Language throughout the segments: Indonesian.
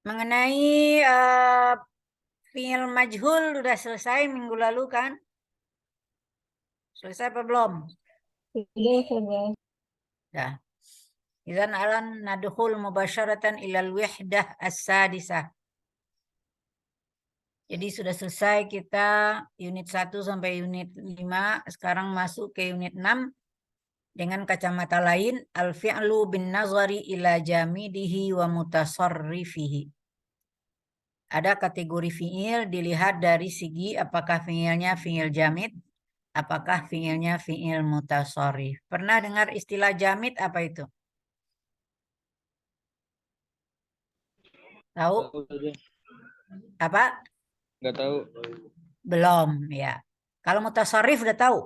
Mengenai fi'il majhul udah selesai minggu lalu kan? Selesai apa belum? Sudah. Dah. Idzan alan nadkhul mubasyaratan ilal wihdah as-sadisah. Jadi sudah selesai kita unit 1 sampai unit 5. Sekarang masuk ke unit 6 dengan kacamata lain, al-fi'lu bin nazari ila jamidihi wa mutasarrifihi. Ada kategori fi'il dilihat dari segi apakah fi'ilnya fi'il jamid, apakah fi'ilnya fi'il mutasarrif. Pernah dengar istilah jamid apa itu? Tahu? Tahu saja. Apa? Nggak tahu. Belum, ya. Kalau mutasarrif udah tahu?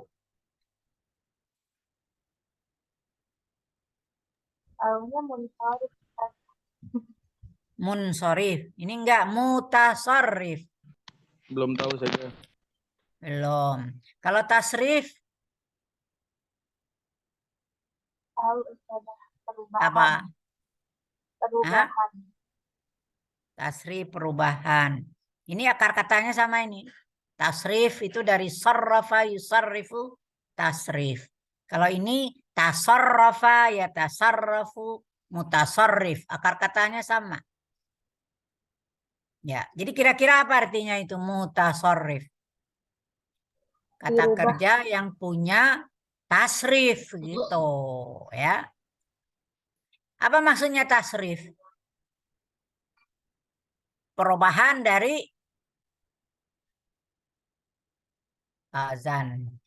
Tahunya munsharif. Munsharif. Ini enggak mutasarrif. Belum tahu saja. Belum. Kalau tasrif Tahu istilah perubahan. apa? Perubahan. Tasrif perubahan. Ini akar katanya sama ini. Tasrif itu dari sarrafa yusarrifu tasrif. Kalau ini tasarrafa ya tasarrafu mutasarrif. Akar katanya sama. Ya, jadi kira-kira apa artinya itu mutasarrif? Kata Dirubah. kerja yang punya tasrif gitu, ya. Apa maksudnya tasrif? Perubahan dari azan.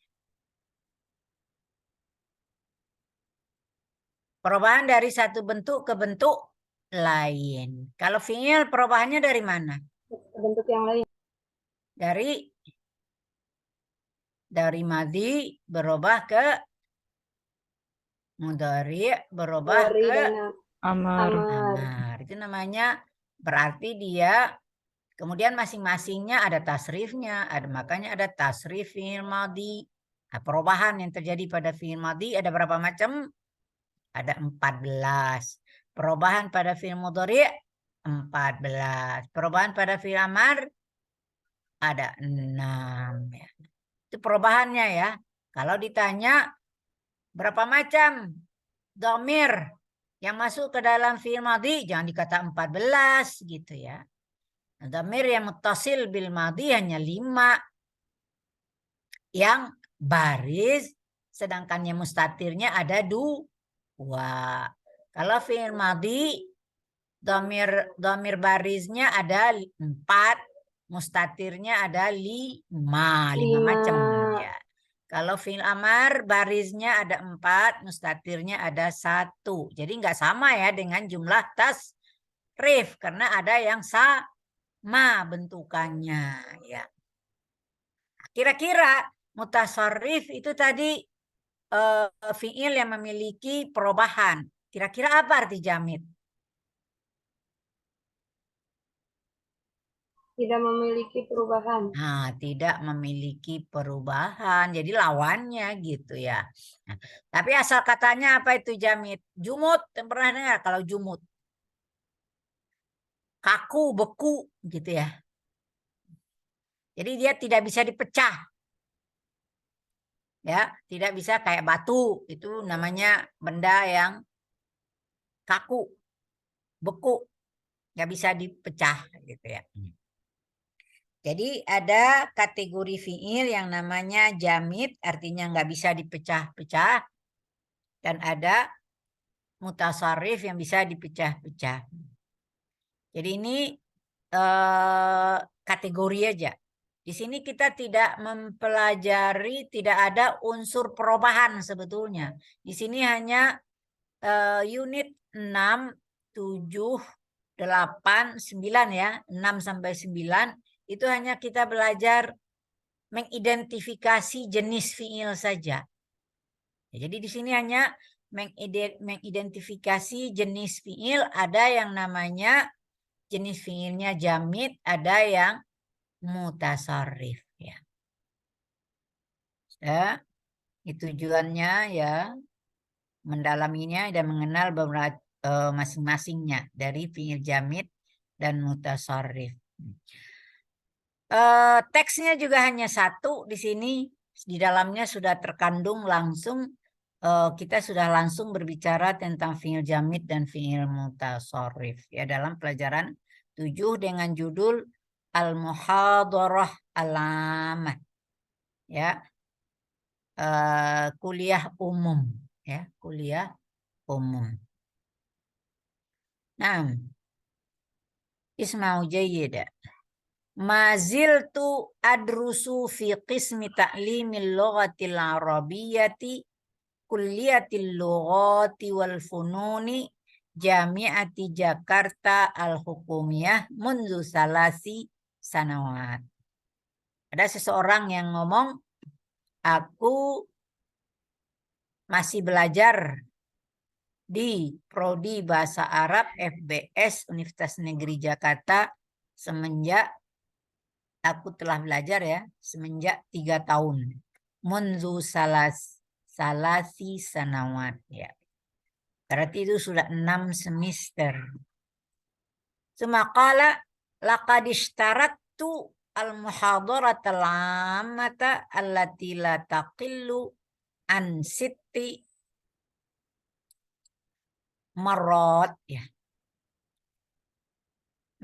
Perubahan dari satu bentuk ke bentuk lain. Kalau fi'il perubahannya dari mana? Bentuk yang lain. Dari madhi berubah ke mudhari, berubah Dari ke amar. amar. Itu namanya berarti dia kemudian masing-masingnya ada tasrifnya, makanya ada tasrif fi'il madhi. Nah, perubahan yang terjadi pada fi'il madhi ada berapa macam? Ada 14. Perubahan pada fi'il mudhari 14. Perubahan pada fi'il amar ada 6. Ya. Itu perubahannya ya. Kalau ditanya berapa macam dhamir yang masuk ke dalam fi'il madhi, jangan dikata 14 gitu ya. Dhamir yang muttasil bil madhi hanya 5. Yang baris, sedangkan yang mustatirnya ada 2. Kalau fi'il madhi dhamir barisnya ada 4, mustatirnya ada 5 macam ya. Kalau fi'il amar barisnya ada 4, mustatirnya ada 1. Jadi nggak sama ya dengan jumlah tasrif karena ada yang sama bentukannya ya. Kira-kira mutasarrif itu tadi fi'il yang memiliki perubahan. Kira-kira apa arti jamid? Tidak memiliki perubahan. Nah, tidak memiliki perubahan. Jadi lawannya gitu ya. Nah, tapi asal katanya apa itu jamid? Jumud, pernah dengar kalau jumud? Kaku, beku gitu ya. Jadi dia tidak bisa dipecah. Ya, tidak bisa kayak batu. Itu namanya benda yang kaku, beku, nggak bisa dipecah gitu ya. Jadi ada kategori fi'il yang namanya jamid, artinya nggak bisa dipecah-pecah. Dan ada mutasarrif yang bisa dipecah-pecah. Jadi ini kategori aja. Di sini kita tidak mempelajari, tidak ada unsur perubahan sebetulnya. Di sini hanya unit 6, 7, 8, 9 ya. 6 sampai 9 itu hanya kita belajar mengidentifikasi jenis fiil saja. Jadi di sini hanya mengidentifikasi jenis fiil, ada yang namanya jenis fiilnya jamid, ada yang mutasarrif ya. Ya, itu tujuannya ya mendalaminya dan mengenal beberapa masing-masingnya dari fiil jamid dan mutasarrif. Teksnya juga hanya satu di sini. Di dalamnya sudah terkandung langsung, kita sudah langsung berbicara tentang fi'il jamid dan fi'il mutasarrif ya dalam pelajaran 7 dengan judul Al-Muhadarah Al-Ammah ya, kuliah umum ya, kuliah umum. Nah, isma'u jayyida. Maziltu adrusu fi qismi ta'limil lughatil arabiyyati kulliyatil lughati wal fununi Jami'ati Jakarta Al-Hukumiyah munzu salasi sanawat. Ada seseorang yang ngomong, aku masih belajar di Prodi Bahasa Arab FBS Universitas Negeri Jakarta semenjak aku telah belajar ya, semenjak 3 tahun. Munzu salasi sanawat ya. Berarti itu sudah 6 semester. Semakala laqad ishtaraktu al-muhadarat al-ammata allati la taqillu an sitti marot ya.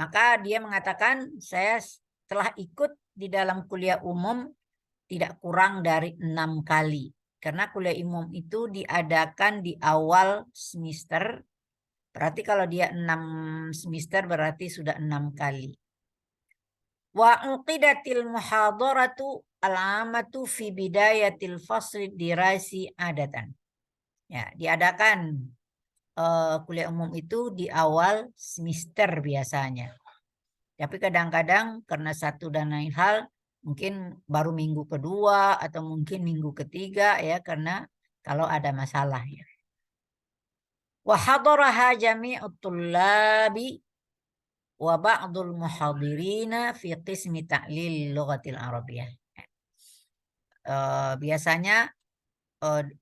Maka dia mengatakan saya telah ikut di dalam kuliah umum tidak kurang dari 6 kali. Karena kuliah umum itu diadakan di awal semester. Berarti kalau dia 6 semester berarti sudah 6 kali. Wa uqidatil muhadaratu al-amatu fi bidayatil fasli dirasi adatan. Ya, diadakan kuliah umum itu di awal semester biasanya. Tapi kadang-kadang karena satu dan lain hal mungkin baru minggu kedua atau mungkin minggu ketiga ya, karena kalau ada masalah ya. Wa hadaraha jami'ut tullabi wa ba'dul muhadirina fi qismi ta'lil lughatil arabiyyah. Biasanya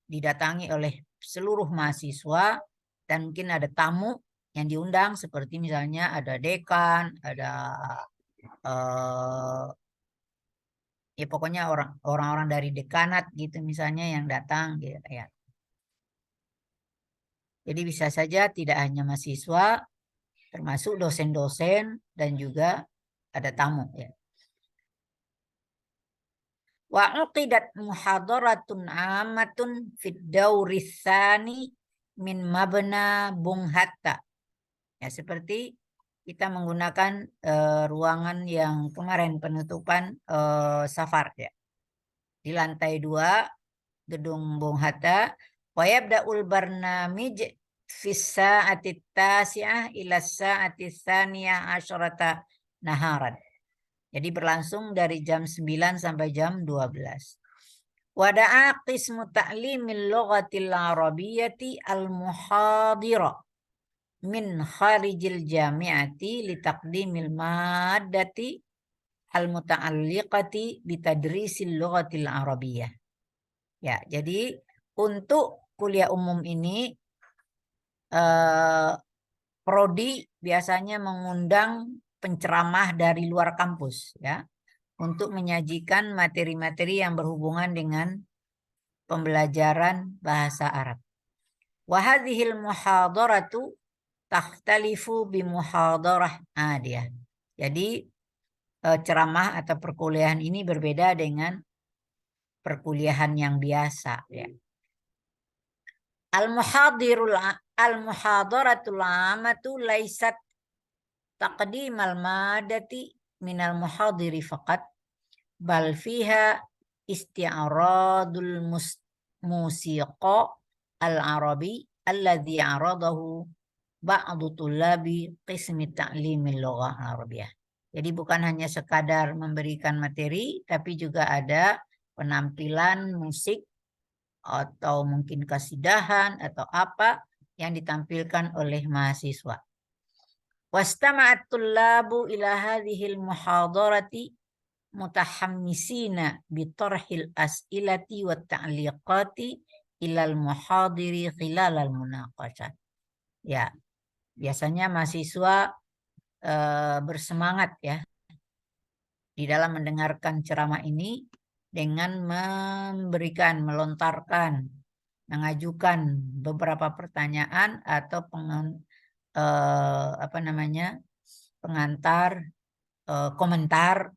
didatangi oleh seluruh mahasiswa dan mungkin ada tamu yang diundang seperti misalnya ada dekan, ada ya pokoknya orang-orang dari dekanat gitu misalnya yang datang gitu ya. Jadi bisa saja tidak hanya mahasiswa, termasuk dosen-dosen dan juga ada tamu ya. Wa uqidat muhadaratun amatun fid dauri tsani min mabna Bung Hatta. Ya seperti kita menggunakan ruangan yang kemarin penutupan safar ya. Di lantai 2 gedung Bung Hatta. Wa yabda'ul barnamij fi sa'ati tasi'ah ila sa'ati tsaniyah asyarata naharan. Jadi berlangsung dari jam 9 sampai jam 12. Wada'a qismu ta'limil lughatil arabiyyati al-muhadira min kharijil jami'ati li taqdimil maddati al-muta'alliqati bitadrisil lughatil arabiyyah. Ya, jadi untuk kuliah umum ini prodi biasanya mengundang penceramah dari luar kampus ya untuk menyajikan materi-materi yang berhubungan dengan pembelajaran bahasa Arab. Wa hadhil muhadaratu takhtalifu bi muhadarah adiyah. Jadi ceramah atau perkuliahan ini berbeda dengan perkuliahan yang biasa ya. Al-muhadaratul amatu laisat taqdimal madati minal muhadiri faqat bal fiha isti'aradul musiqa al-arabi alladhi aradahu ba'du tullabi qismi ta'limil lughah arabiyyah. Jadi bukan hanya sekadar memberikan materi tapi juga ada penampilan musik atau mungkin kasidahan atau apa yang ditampilkan oleh mahasiswa. Wastama'at tullabu ila hadhil muhadarati mutahammisina bitarhil as'ilati wa ta'liqati ilal muhadiri khilalal munaqashat. Ya, biasanya mahasiswa bersemangat ya di dalam mendengarkan ceramah ini dengan melontarkan, mengajukan beberapa pertanyaan atau pengantar komentar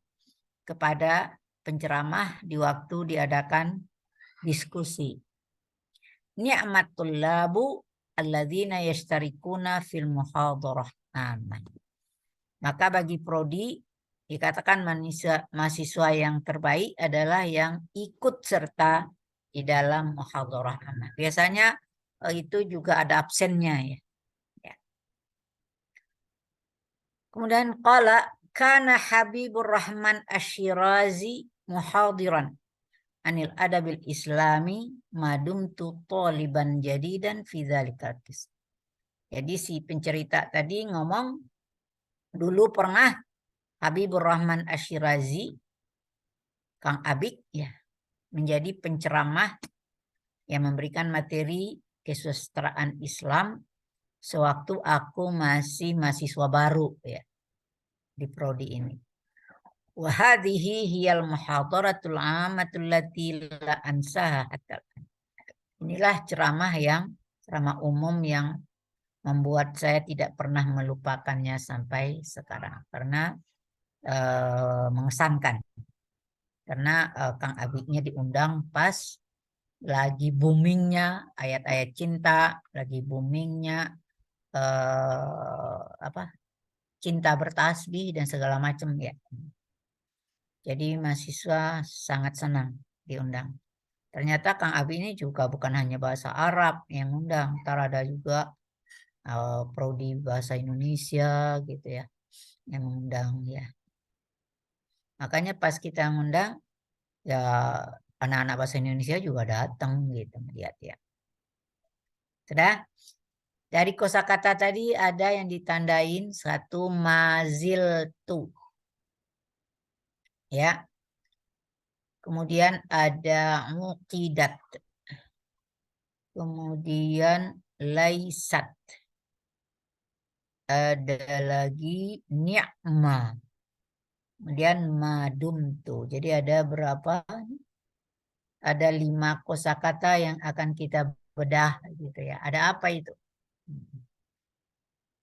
kepada penceramah di waktu diadakan diskusi. Ni'matul labu alladzina yashtarikuna fil muhadarah aman. Maka bagi prodi dikatakan mahasiswa yang terbaik adalah yang ikut serta di dalam muhadarah aman. Biasanya itu juga ada absennya ya. Kemudian qala kana Habibur Rahman Asy-Syirazi muhadiran anil adabil islami madumtu taliban jadidan fi dzalikal qis. Jadi si pencerita tadi ngomong dulu pernah Habibur Rahman Asy-Syirazi Kang Abik ya menjadi penceramah yang memberikan materi kesusastraan Islam sewaktu aku masih mahasiswa baru ya di prodi ini. Wa hadhihi hiyal muhadaratul 'ammatul lati la ansaha hatta. Inilah ceramah umum yang membuat saya tidak pernah melupakannya sampai sekarang karena mengesankan. Karena Kang Abiknya diundang pas lagi boomingnya ayat-ayat cinta, lagi boomingnya cinta bertasbih dan segala macam ya. Jadi mahasiswa sangat senang diundang. Ternyata Kang Abi ini juga bukan hanya bahasa Arab yang undang, ntar ada juga prodi bahasa Indonesia gitu ya yang mengundang ya. Makanya pas kita ngundang ya anak-anak bahasa Indonesia juga datang gitu melihat ya. Sudah? Dari kosakata tadi ada yang ditandain satu maziltu. Ya. Kemudian ada muqidat. Kemudian laisat. Ada lagi ni'ma. Kemudian madumtu. Jadi ada berapa? Ada 5 kosakata yang akan kita bedah gitu ya. Ada apa itu?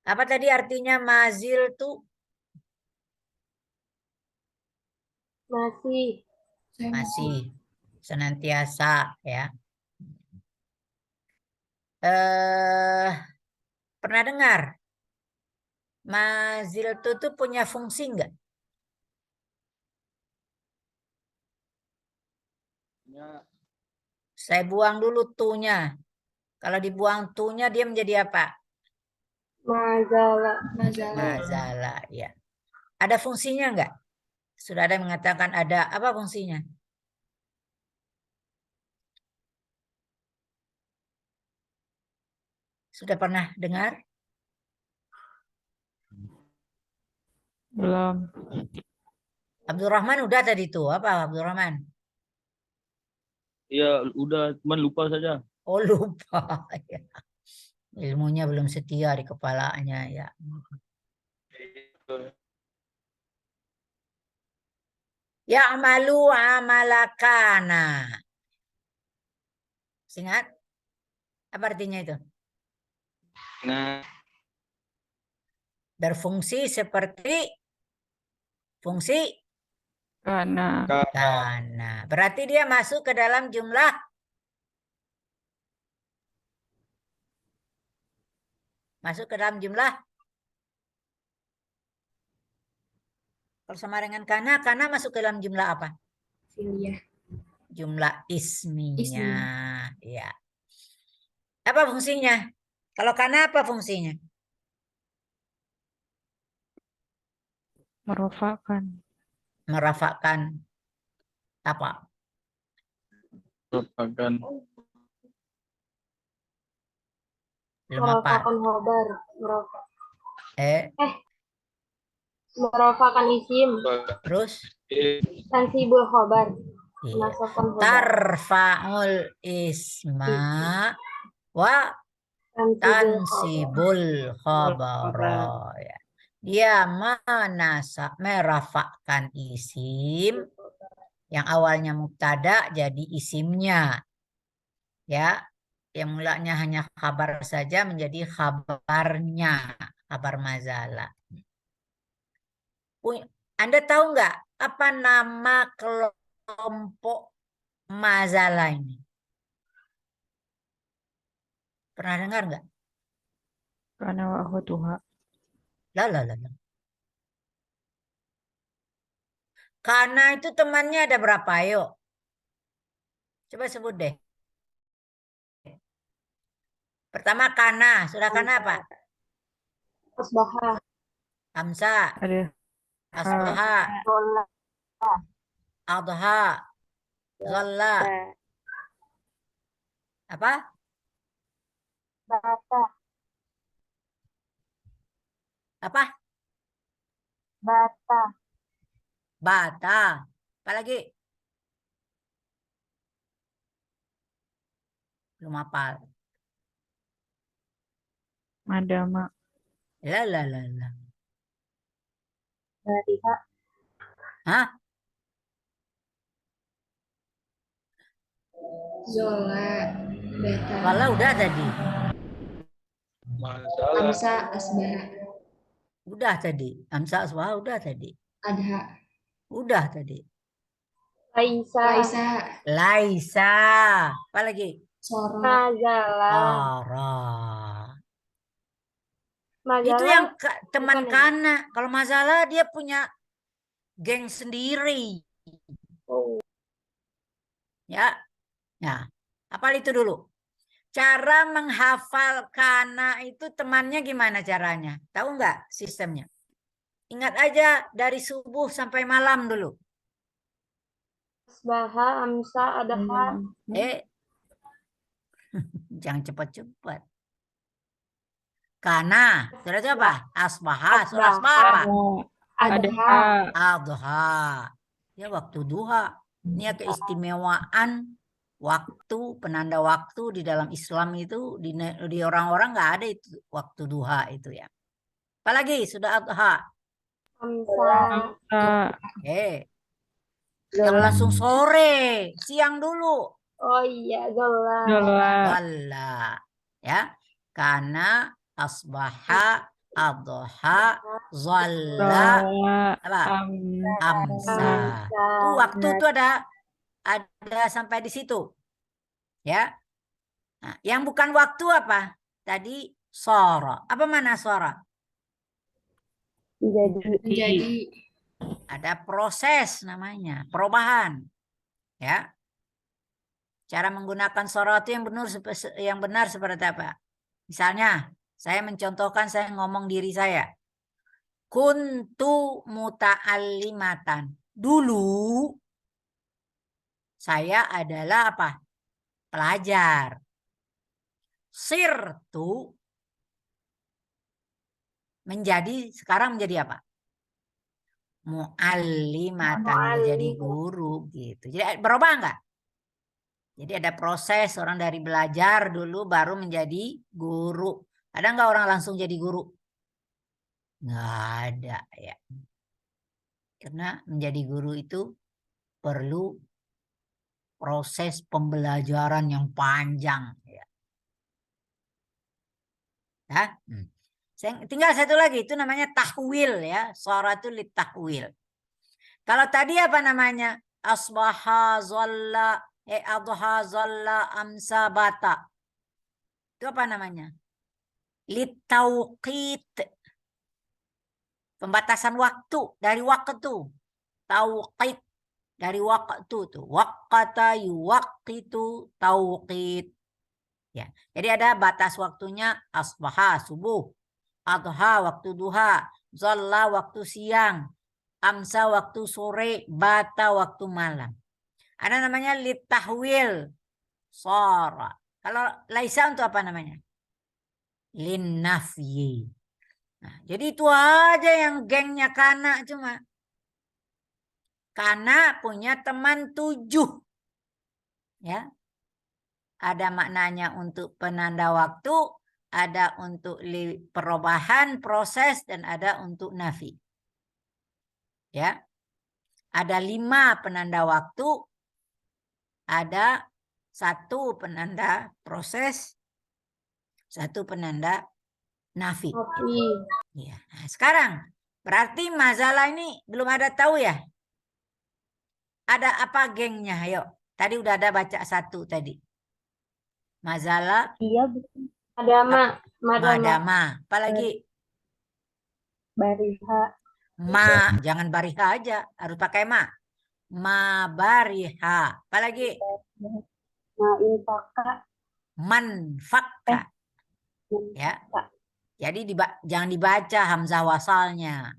Apa tadi artinya mazil tuh? Masih. Masih. Senantiasa ya. Pernah dengar? Mazil tuh punya fungsi enggak? Ya, Saya buang dulu tunya. Kalau dibuang tunya dia menjadi apa? Mazala. Mazala ya. Ada fungsinya enggak? Sudah ada yang mengatakan ada. Apa fungsinya? Sudah pernah dengar? Belum. Abdurrahman udah tadi tuh. Apa Abdurrahman? iya udah, cuman lupa saja. Oh lupa. Ya. Ilmunya belum setia di kepalanya ya. Ya'malu amalakana. Ingat? Apa artinya itu? Nah, Berfungsi seperti fungsi Karena kana. Berarti dia masuk ke dalam jumlah kalau sama dengan kana masuk ke dalam jumlah apa? Filia. Jumlah isminya. Ya. Apa fungsinya? Kalau kana apa fungsinya? Merafakkan apa? merupakan Belum apa? Merafakan khobar. Eh, Merafakan isim. terus? Tansibul khobar. Iya. Menasabkan khobar. Tarfa'ul isma wa Tansibul khobar. tansibul khabara. Ya. Dia merafakkan isim yang awalnya mubtada jadi isimnya. Ya, yang mulanya hanya kabar saja menjadi kabarnya, kabar mazalah. Anda tahu nggak apa nama kelompok mazalah ini? Pernah dengar nggak? Kana wa akhwatuha. Lah. Karena itu temannya ada berapa? Ayo. Coba sebut deh. Pertama kana. Sudah kana apa? Asbaha. Hamsa. Ada ha. Asbaha. Zola. Adha. Zalla. Apa? Bata. Apa? Bata. Bata. Apa lagi? Belum hafal. Madama. Lah. Bariha. Hah? Zola. Bata. Zalla udah tadi. masalah. Amsa. Asbaha. Udah tadi. Hamsa asbaha udah tadi. Adha. Udah tadi. Laisa. Laisa. Laisa. Apa lagi? Soro. Mazalah. Ara. Mazalah. Itu yang teman bukan ini. kana. Kalau masalah dia punya geng sendiri. Oh. Ya. Ya. Hafal itu dulu. Cara menghafal kana itu temannya gimana caranya? Tahu nggak sistemnya? Ingat aja dari subuh sampai malam dulu. Asbaha. Amsa. Adha. Jangan cepat-cepat. Kana. Surat apa? Asbaha. Surat apa? Adha. Adha. Ya waktu duha. Ini keistimewaan waktu, penanda waktu di dalam Islam itu di orang-orang nggak ada itu waktu duha itu ya. Apalagi sudah adha. Amsa. Jangan langsung sore, siang dulu. Oh iya. Zola. Walla. Ya. Karena asbaha, adha, zalla, apa? Amsa. Tuh waktu itu ada sampai di situ. Ya. Nah, yang bukan waktu apa? Tadi soro. Apa mana soro? Menjadi. Ada proses namanya, perubahan. Ya. Cara menggunakan soro itu yang benar seperti apa? Misalnya, saya mencontohkan, saya ngomong diri saya. Kuntu muta'allimatan. Dulu saya adalah apa? Pelajar. Sirtu sekarang menjadi apa? Mu'allimatan, menjadi guru gitu. Jadi berubah enggak? Jadi ada proses orang dari belajar dulu baru menjadi guru. Ada enggak orang langsung jadi guru? Enggak ada ya. Karena menjadi guru itu perlu proses pembelajaran yang panjang ya. Tinggal satu lagi, itu namanya tahwil ya. Sharatul tahwil. Kalau tadi apa namanya? Asbaha zalla, adha zalla, amsa bata. Itu apa namanya? Litauqit. Pembatasan waktu, dari waktu. Tauqit, dari waktu tuh. Waqata yuwaqitu tauqit. Ya. Jadi ada batas waktunya asbaha subuh, adha waktu duha, zalla waktu siang, amsa waktu sore, bata waktu malam. Ada namanya litahwil, sora. Kalau laisa untuk apa namanya? Linnafyi. Nah, jadi itu aja yang gengnya Kana cuma. Kana punya teman 7. Ya. Ada maknanya untuk penanda waktu, ada untuk perubahan proses, dan ada untuk nafi. Ya, ada 5 penanda waktu, ada 1 penanda proses, 1 penanda nafi. Nafi. Ya. Nah, sekarang berarti mazalah ini belum ada tahu ya? Ada apa gengnya? Ayo. Tadi udah ada baca 1 tadi. Mazalah, Iya, betul. Madama. madama. Apalagi? Bariha. Jangan bariha aja, harus pakai ma. Ma bariha. Apalagi? Infaka. Manfakka. Ya. Jadi jangan dibaca hamzah wasalnya.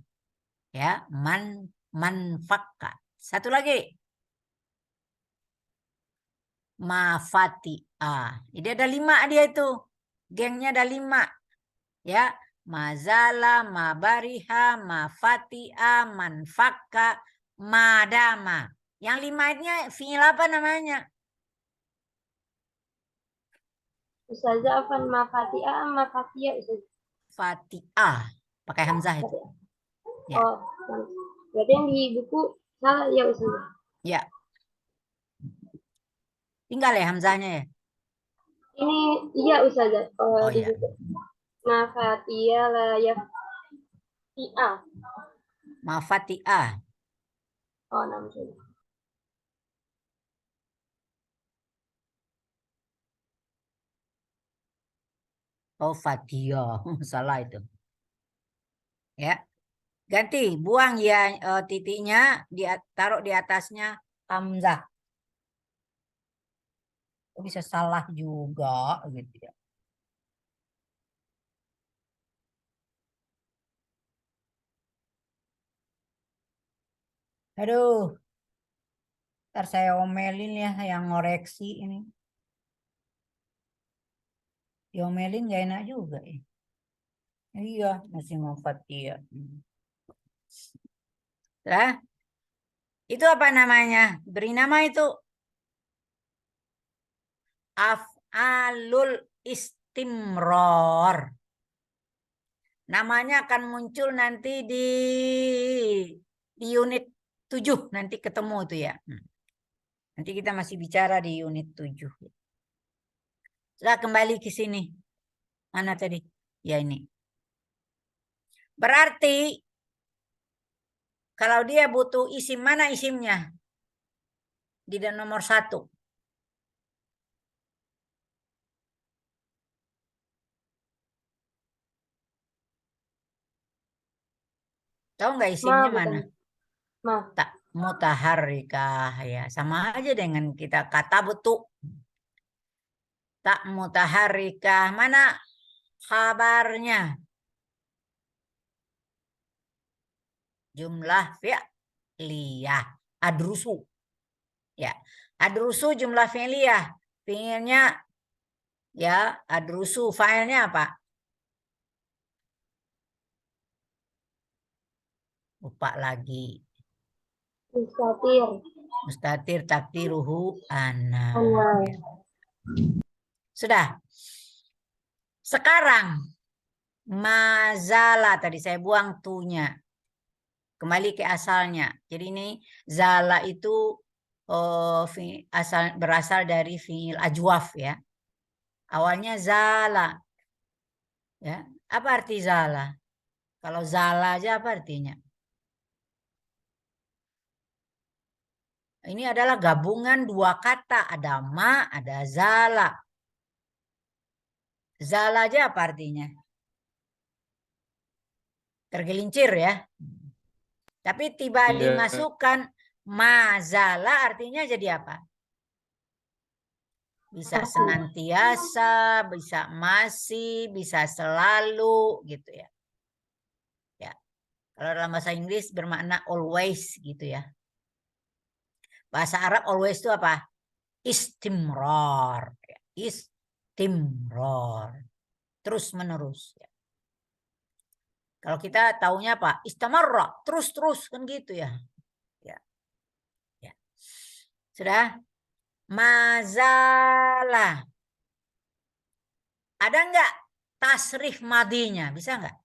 Ya, manfakka. Satu lagi. Mafati'ah. Jadi ada 5 dia itu. Gengnya ada 5. Ya, mazala, mabariha, mafati'ah, manfakka, madama. Yang 5-nya fi'il apa namanya? Ustazah Afan Mafatia, Mafatia Ustazah. Fati'ah. Pakai hamzah itu. Ya. Oh, berarti yang di buku salah ya Ustazah. Ya. Tinggal ya hamzahnya ya. Ini iya Ustazah. Oh di iya. buku. Mafatia layak Tia. Mafati'ah. Oh, nama Ustazah. Oh, Fatia. Salah itu. Ya. Ganti, buang ya titiknya, taruh di atasnya hamzah. Oh, bisa salah juga gitu ya. Aduh. Ntar saya omelin ya yang ngoreksi ini. Diomelin gak enak juga ya. Iya, masih mau Fatia. Lah, itu apa namanya? Beri nama itu af'alul istimror. Namanya akan muncul nanti di unit 7. Nanti ketemu itu ya. Nanti kita masih bicara di unit 7. Sudah kembali ke sini. Mana tadi? Ya ini. Berarti kalau dia butuh isim, mana isimnya? Di nomor 1. Tahu nggak isimnya mana? Tak mutaharrikah ya. Sama aja dengan kita kata betul. Tak mutaharrikah. Mana kabarnya? Jumlah fi'liyah. Adrusu. Ya. Adrusu jumlah fi'liyah. Fi'ilnya ya, adrusu. Fa'ilnya apa? Lupa lagi. Mustatir. Mustatir takdiruhu ana. Ana. Ya. Sudah. Sekarang mazala tadi saya buang tunya. Kembali ke asalnya. Jadi ini zala itu berasal dari fi'il ajwaf ya. Awalnya zala. Ya. Apa arti zala? Kalau zala aja apa artinya? Ini adalah gabungan 2 kata. Ada ma, ada zala. Zala aja apa artinya? Tergelincir ya. Tapi tiba dimasukkan mazala artinya jadi apa? Bisa senantiasa, bisa masih, bisa selalu gitu ya. Ya. Kalau dalam bahasa Inggris bermakna always gitu ya. Bahasa Arab always itu apa? Istimrar. Istimrar. Terus menerus ya. Kalau kita taunya apa? Istamarra, terus kan gitu ya. Ya. Ya. Sudah? Mazalah. Ada enggak tasrif madinya, bisa nggak?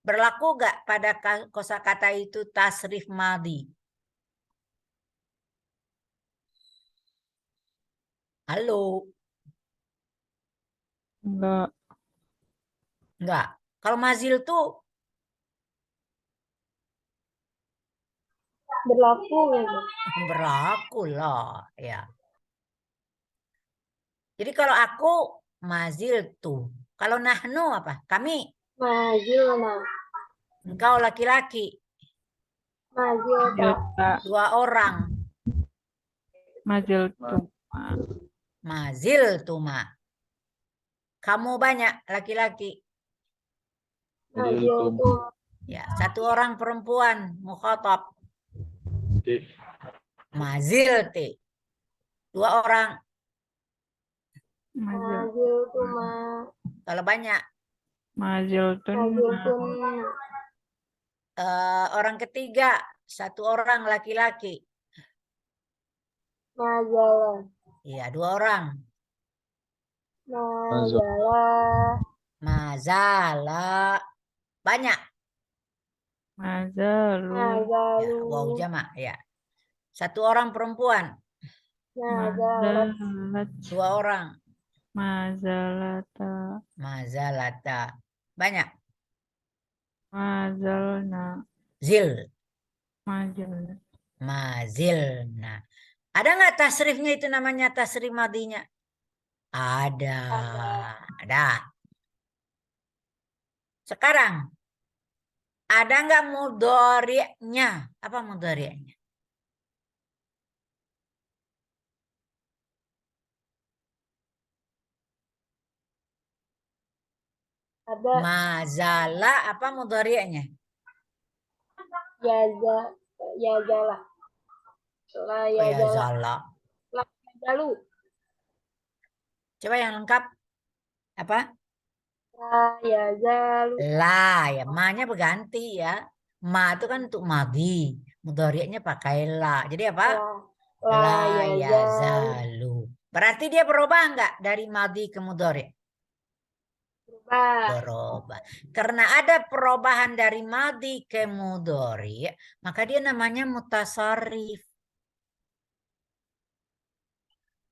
Berlaku nggak pada kosakata itu tasrif madi? Halo, Enggak. nggak. Kalau mazil tuh Berlaku gitu. berlaku lah, ya. Jadi kalau aku mazil tuh, kalau nahnu apa? Kami, Mazilna. engkau laki-laki, Mazilta. Mazilta. 2 orang, Maziltuma. mazil tuma. Kamu banyak laki-laki, Maziltum. ya. 1 orang perempuan, mukhatab, T. mazil te. 2 orang, Mazil. Maziltuma. kalau banyak. Maziltunna. Maziltunna. Orang ketiga, 1 orang laki-laki, Mazala. iya 2 orang. Mazala. Mazala, banyak. Mazalu. Ya, Mazalu. wow jamak, ya. 1 orang perempuan, Mazalat. Mazalat. 2 orang. Mazalata. Mazalata, banyak. Mazalna. Zil, Mazalna. mazilna. Ada nggak tasrifnya itu namanya tasrif madinya? Ada. Sekarang, ada nggak mudhari'nya? Apa mudhari'nya? Ada Mazala apa mudhari'nya? yaza. Yazala. La Oh ya, yazala. zala. La yazalu. Coba yang lengkap. Apa? La yazalu. La, ya. Ma-nya berganti ya. Ma itu kan untuk madi. Mudhari'nya pakai la. Jadi apa? La La yazalu. yazalu. Berarti dia berubah nggak dari madi ke mudhari'? Berubah. Berubah. Karena ada perubahan dari madi ke mudhari', maka dia namanya mutasarrif.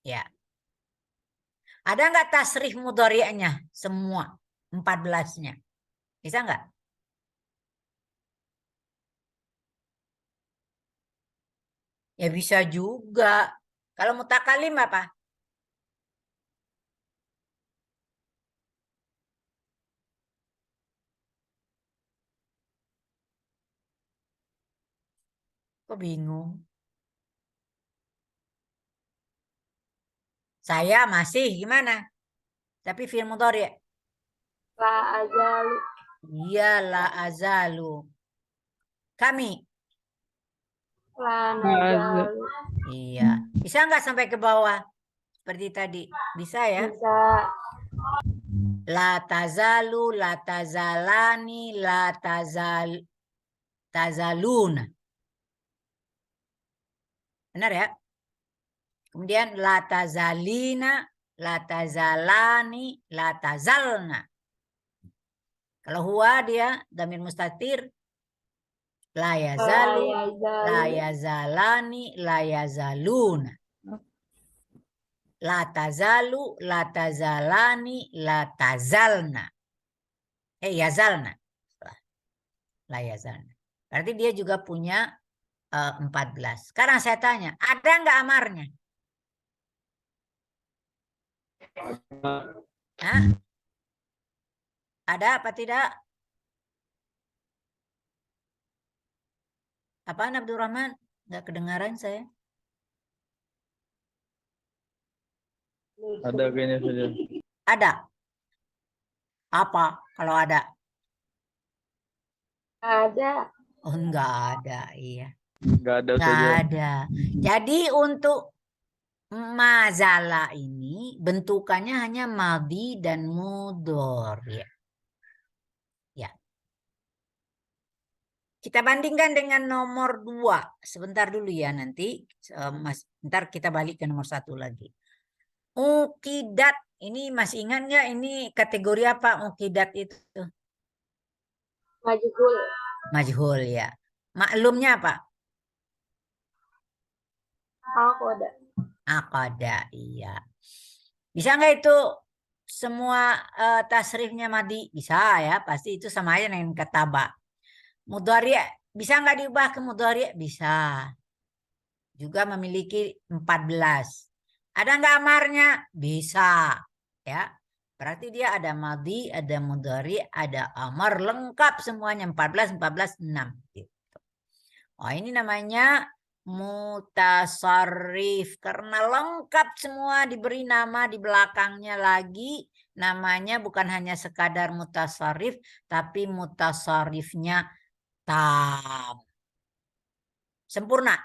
Ya. Ada nggak tasrif mudhari'nya? Semua 14-nya. Bisa nggak? Ya bisa juga. Kalau mutakalim apa? Kok bingung? Saya masih gimana? Tapi fi'il mudhari'. La azalu. Iya, la azalu. Kami. La nazalu. Iya. Bisa nggak sampai ke bawah? Seperti tadi. Bisa ya? Bisa. La tazalu, la tazalani, la tazaluna. Benar ya? Kemudian la tazalina, la tazalani, la tazalna. Kalau huwa dia dhamir mustatir, la yazalu, la yazalani, la yazaluna. La tazalu, la tazalani, la tazalna. Yazalna. La yazalna. Berarti dia juga punya 14. Sekarang saya tanya, ada nggak amarnya? Hah? Ada apa tidak? Apaan Abdurrahman? Nggak kedengaran saya. Ada kayaknya saja. Ada. Apa kalau ada? Ada. Oh, nggak ada. Iya. Nggak ada Nggak saja. ada. Jadi untuk mazala ini bentukannya hanya madi dan mudhari'. Ya. Kita bandingkan dengan nomor 2. Sebentar dulu ya nanti. Ntar kita balik ke nomor 1 lagi. Ukidat. Ini masih ingat nggak ini kategori apa ukidat itu? Majhul. Majhul ya. Maklumnya apa? Aqada. Aqada, iya. Bisa nggak itu semua tasrifnya madi? Bisa ya, pasti itu sama aja dengan kataba. Mudhari' bisa nggak diubah ke mudhari'? Bisa. Juga memiliki 14. Ada nggak amarnya? Bisa. Ya. Berarti dia ada madi, ada mudhari', ada amar, lengkap semuanya 14, 14, 6. Gitu. Oh, ini namanya mutasarrif karena lengkap semua diberi nama di belakangnya lagi. Namanya bukan hanya sekadar mutasarrif, tapi mutasarrifnya tam. Sempurna.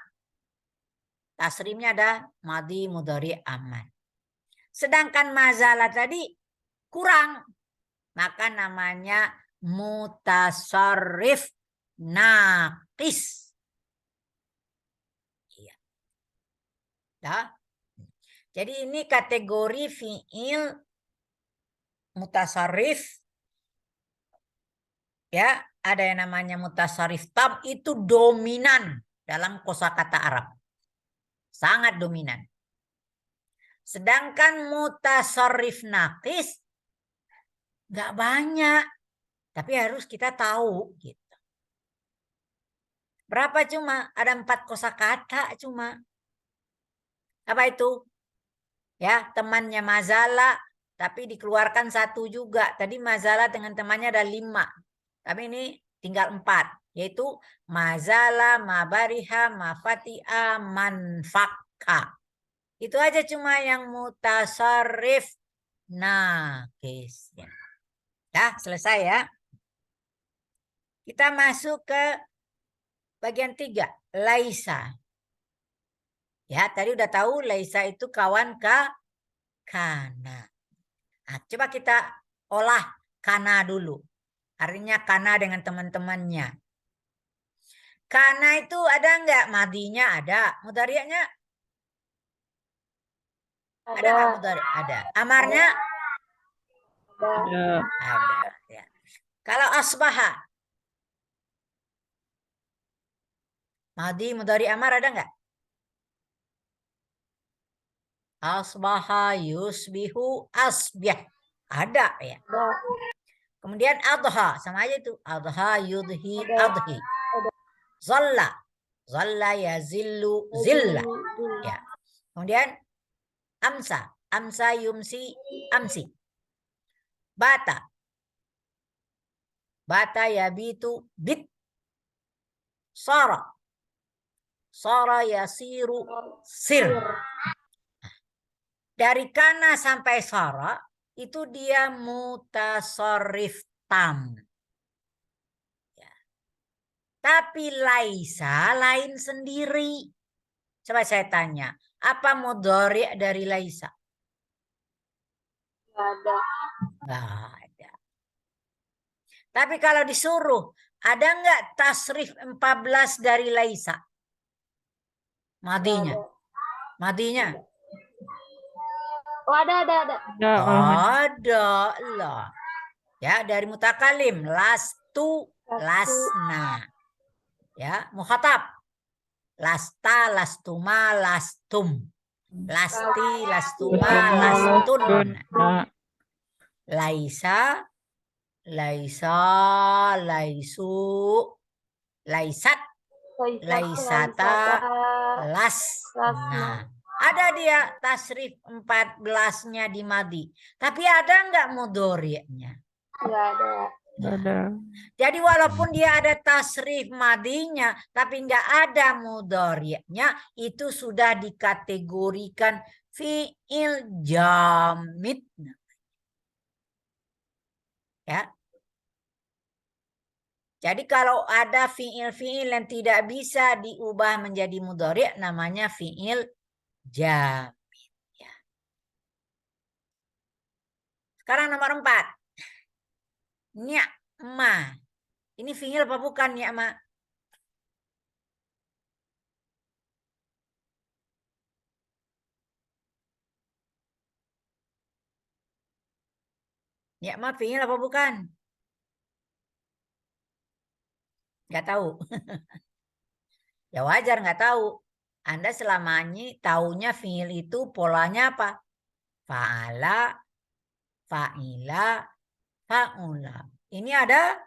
Tasrimnya ada madi, mudhari, aman. Sedangkan mazalah tadi kurang. Maka namanya mutasarrif naqis. Iya. Dah. Jadi ini kategori fiil mutasarrif. Ya, ada yang namanya mutasarrif tam itu dominan dalam kosakata Arab. Sangat dominan. Sedangkan mutasarrif naqis nggak banyak, tapi harus kita tahu gitu. Berapa cuma? Ada 4 kosakata cuma. Apa itu? Ya, temannya mazalah, tapi dikeluarkan 1 juga. Tadi mazalah dengan temannya ada 5. Tapi ini tinggal 4. Yaitu mazalah, mabariha, mafati'a, manfaka. Itu aja cuma yang mutasarrif naqis. Ya. Dah, selesai ya. Kita masuk ke bagian 3. Laisa. Ya, tadi udah tahu laisa itu kawan kana. Nah, coba kita olah kana dulu. Artinya kana dengan teman-temannya. Kana itu ada nggak? Madinya ada. Mudhari'nya ada nggak mudhari'? Ada. Amarnya Ada. ada. Ya. Kalau asbaha, madi, mudhari', amar ada nggak? Asbaha, yusbihu, asbih. Ada ya. Ada. Kemudian adha, sama aja itu. Adha, yudhi, Ada. adhi. Zalla. Zalla, yazillu, zilla. Ya. Kemudian amsa. Amsa, yumsi, amsi. Bata. Bata, yabitu, bit. Sara. Sara, yasiru, sir. Dari kana sampai sara itu dia mutasarrif tam. Ya. Tapi laisa lain sendiri. Coba saya tanya, apa mudhari' dari laisa? Nggak ada. Nggak ada. Tapi kalau disuruh, ada nggak tasrif 14 dari laisa? Madinya. Nggak ada. Madinya. Oh, ada. Ada kalau Ada lah. Ya, dari mutakalim. Lastu, lasna. Ya, mukhatab. Lasta, lastuma, lastum. Lasti, lastuma, lastun. Nah, Laisa, laisa, laisu, laisat, laisata, lasna. Ada dia tasrif 14-nya di madi. Tapi ada nggak mudhari'nya? Nggak ada. ada. Jadi walaupun dia ada tasrif madinya, tapi nggak ada mudhari'nya, itu sudah dikategorikan fi'il jamid. Ya. Jadi kalau ada fi'il-fi'il yang tidak bisa diubah menjadi mudhari' namanya fi'il jamid. Ya. Sekarang nomor 4. Ni'ma. Ini fi'il apa bukan ni'ma? Ni'ma fi'il apa bukan? Nggak tahu. Ya wajar nggak tahu. Anda selamanya taunya fi'il itu polanya apa? Fa'ala, fa'ila, fa'ula. Ini ada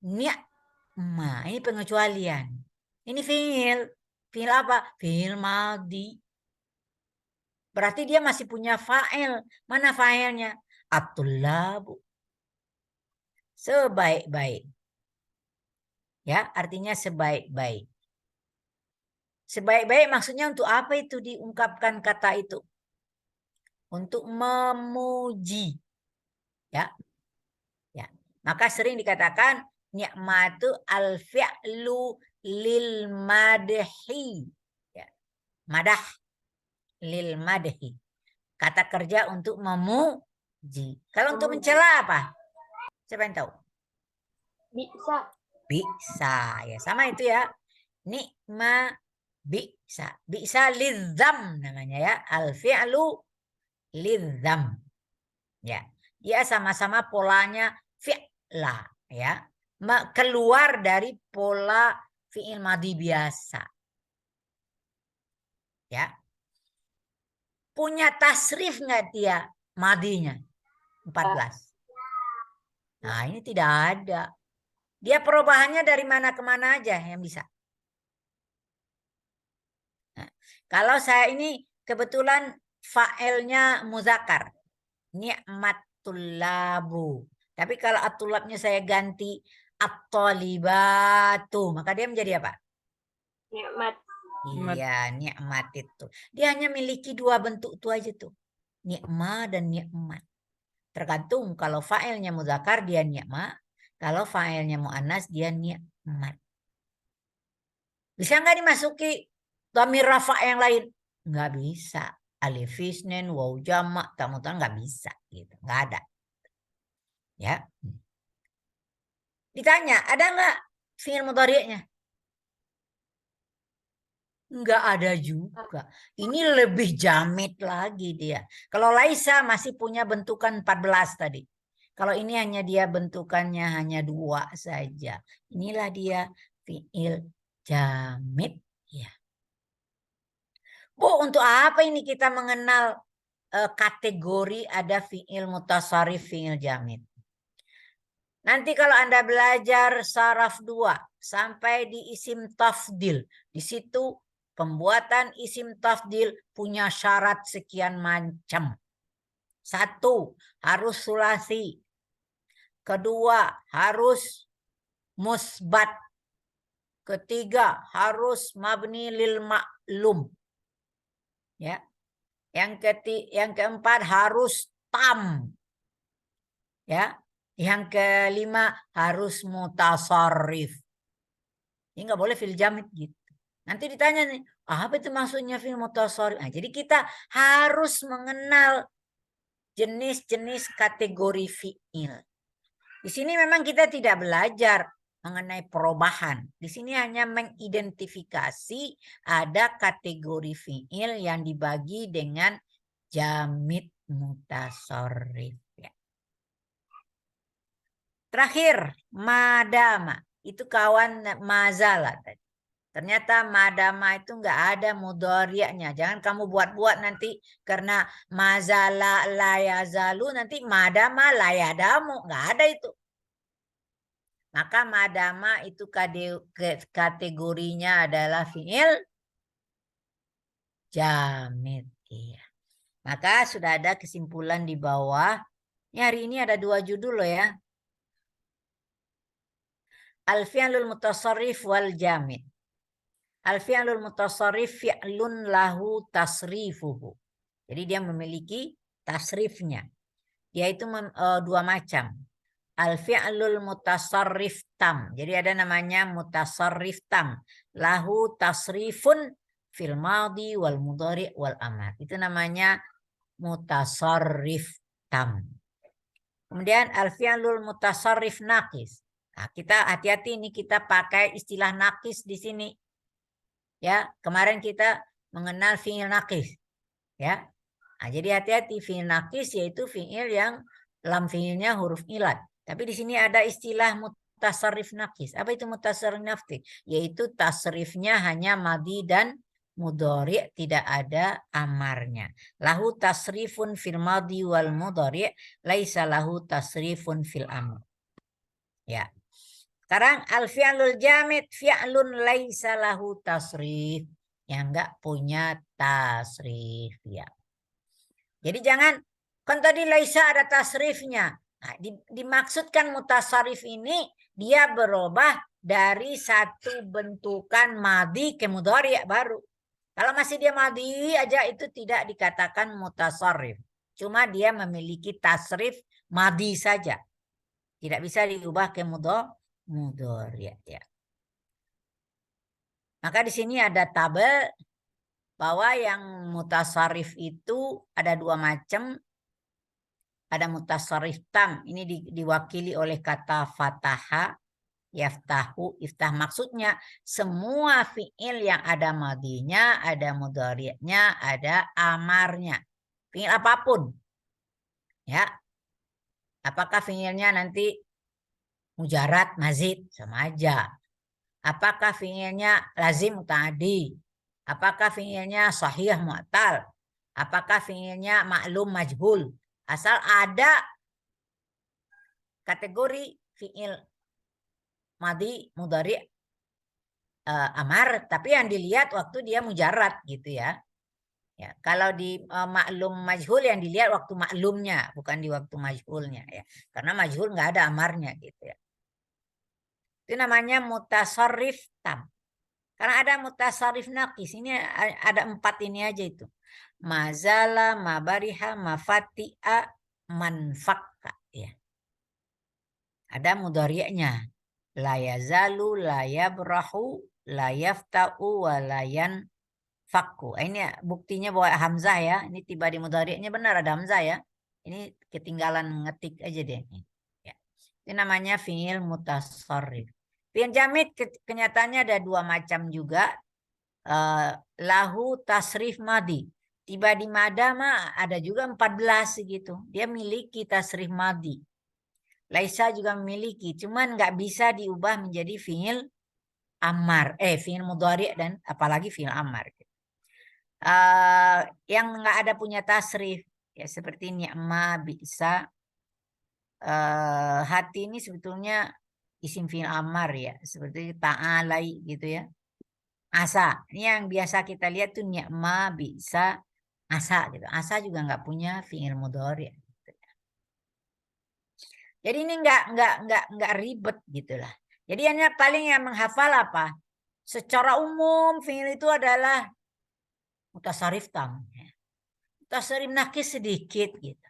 ni'ma. Ini pengecualian. Ini fi'il. Fi'il apa? Fi'il madhi. Berarti dia masih punya fa'il. Mana fa'ilnya? At-tullabu. Sebaik-baik. Ya, artinya sebaik-baik. Sebaik-baik maksudnya untuk apa itu diungkapkan kata itu? Untuk memuji. Ya. Ya. Maka sering dikatakan ni'matu al-fi'lu lil madhi. Ya. Madah lil madhi. Kata kerja untuk memuji. Kalau untuk mencela apa? Siapa yang tahu? Bisa. Bisa. Ya, sama itu ya. Ni'ma bisa. Bisa lidzam namanya ya. Al-fi'lu lidzam. Ya. Dia sama-sama polanya fi'la ya. Keluar dari pola fi'il madhi biasa. Ya. Punya tasrif nggak dia madhinya? 14. Nah, ini tidak ada. Dia perubahannya dari mana ke mana aja yang bisa. Nah, kalau saya ini kebetulan fa'ilnya muzakkar. Ni'matullabu. Tapi kalau at-tulabnya saya ganti at-talibatu, maka dia menjadi apa? Nikmat. Iya, nikmat itu. Dia hanya miliki dua bentuk itu aja tuh. Nikma dan nikmat. Tergantung kalau fa'ilnya muzakkar dia nikma, kalau fa'ilnya muannas dia nikmat. Bisa nggak dimasuki dhamir rafa yang lain? Nggak bisa. Alif isnin, waw jamak, tamutan nggak bisa gitu. Nggak ada. Ya. Ditanya, ada nggak fi'il mudhari'nya? Nggak ada juga. Ini lebih jamit lagi dia. Kalau Laisa masih punya bentukan 14 tadi. Kalau ini hanya dia bentukannya hanya 2 saja. Inilah dia fi'il jamit. Ya. Bu, untuk apa ini kita mengenal kategori ada fi'il mutasarrif, fi'il jamit? Nanti kalau Anda belajar saraf 2 sampai di isim tafdil. Di situ pembuatan isim tafdil punya syarat sekian macam. 1, harus sulasi. Kedua, harus musbat. Ketiga, harus mabni lil ma'lum. Ya. Yang keempat harus tam. Ya. Yang kelima harus mutasarrif. Ini nggak boleh fil jamid gitu. Nanti ditanya nih, apa itu maksudnya fil mutasarrif? Nah, jadi kita harus mengenal jenis-jenis kategori fiil. Di sini memang kita tidak belajar mengenai perubahan. Di sini hanya mengidentifikasi ada kategori fiil yang dibagi dengan jamid mutasarrif. Ya. Terakhir, madama. Itu kawan mazala tadi. Ternyata madama itu nggak ada mudhari'nya. Jangan kamu buat-buat nanti karena mazala layazalu nanti madama layadamu. Nggak ada itu. Maka madama itu kategorinya adalah fi'il jamid. Iya. Maka sudah ada kesimpulan di bawah. Ini hari ini ada 2 judul loh ya. Al-fi'lul mutasarrif wal jamid. Al-fi'lul mutasarrif fi'lun lahu tasrifuhu. Jadi dia memiliki tasrifnya. Yaitu 2 macam. Al-fi'lul mutasarrif tam. Jadi ada namanya mutasarrif tam. Lahu tasrifun fil madhi wal mudhari wal amar. Itu namanya mutasarrif tam. Kemudian al-fi'lul mutasarrif naqis. Nah, kita hati-hati ini kita pakai istilah naqis di sini. Ya, kemarin kita mengenal fi'il naqis. Ya. Nah, jadi hati-hati fi'il naqis yaitu fi'il yang lam fiilnya huruf ilat. Tapi di sini ada istilah mutasarrif naqis. Apa itu mutasarrif naqis? Yaitu tasrifnya hanya madi dan mudhari, tidak ada amarnya. Lahu tasrifun fil madi wal mudhari, laisa lahu tasrifun fil amr. Ya. Sekarang al fi'lul jamid fi'lun laisa lahu tasrif, yang enggak punya tasrif ya. Jadi jangan, kan tadi laisa ada tasrifnya. Nah, dimaksudkan mutasarrif ini dia berubah dari satu bentukan madi ke mudhari baru. Kalau masih dia madi aja itu tidak dikatakan mutasarrif. Cuma dia memiliki tasrif madi saja. Tidak bisa diubah ke mudhari ya. Maka di sini ada tabel bahwa yang mutasarrif itu ada dua macam. Ada mutasarrif tam, ini diwakili oleh kata fataha, yaftahu, iftah. Maksudnya semua fi'il yang ada madinya, ada mudhari'nya, ada amarnya. Fi'il apapun. Ya. Apakah fi'ilnya nanti mujarad, mazid, sama aja. Apakah fi'ilnya lazim, muta'addi. Apakah fi'ilnya sahih, mu'tal. Apakah fi'ilnya maklum, majhul. Asal ada kategori fi'il madi, mudhari, amar, tapi yang dilihat waktu dia mujarad gitu ya. Ya, kalau di maklum majhul yang dilihat waktu maklumnya, bukan di waktu majhulnya ya. Karena majhul nggak ada amarnya gitu ya. Itu namanya mutasarrif tam. Karena ada mutasarrif naqis. Ini ada 4 ini aja itu. Mazala, mabariha, mafati'a, manfakka ya. Ada mudhari'nya. La yazalu, la yabrahu, la yafta'u, wa la yanfakku. Ini buktinya bahwa hamzah ya. Ini tiba di mudhari'nya benar ada hamzah ya. Ini ketinggalan ngetik aja deh. Ya. Itu namanya fi'il mutasarrif. Fi'il jamid kenyataannya ada 2 macam juga. Lahu tasrif madi. Tiba di mada mah ada juga 14 gitu. Dia miliki tasrif madi. Laisa juga memiliki, cuman nggak bisa diubah menjadi fi'il amar, fi'il mudhari dan apalagi fi'il amar. Yang nggak ada punya tasrif ya seperti ni'ma, bisa. Hati ini sebetulnya isim fi'il amar ya, seperti ta'alai gitu ya. Asa, ini yang biasa kita lihat tuh ni'ma, bisa, asa gitu. Asa juga nggak punya fi'il mudhari. Jadi ini nggak ribet gitulah. Jadi hanya paling yang menghafal apa? Secara umum fi'il itu adalah mutasarrif tam. Mutasarrif naqis sedikit gitu.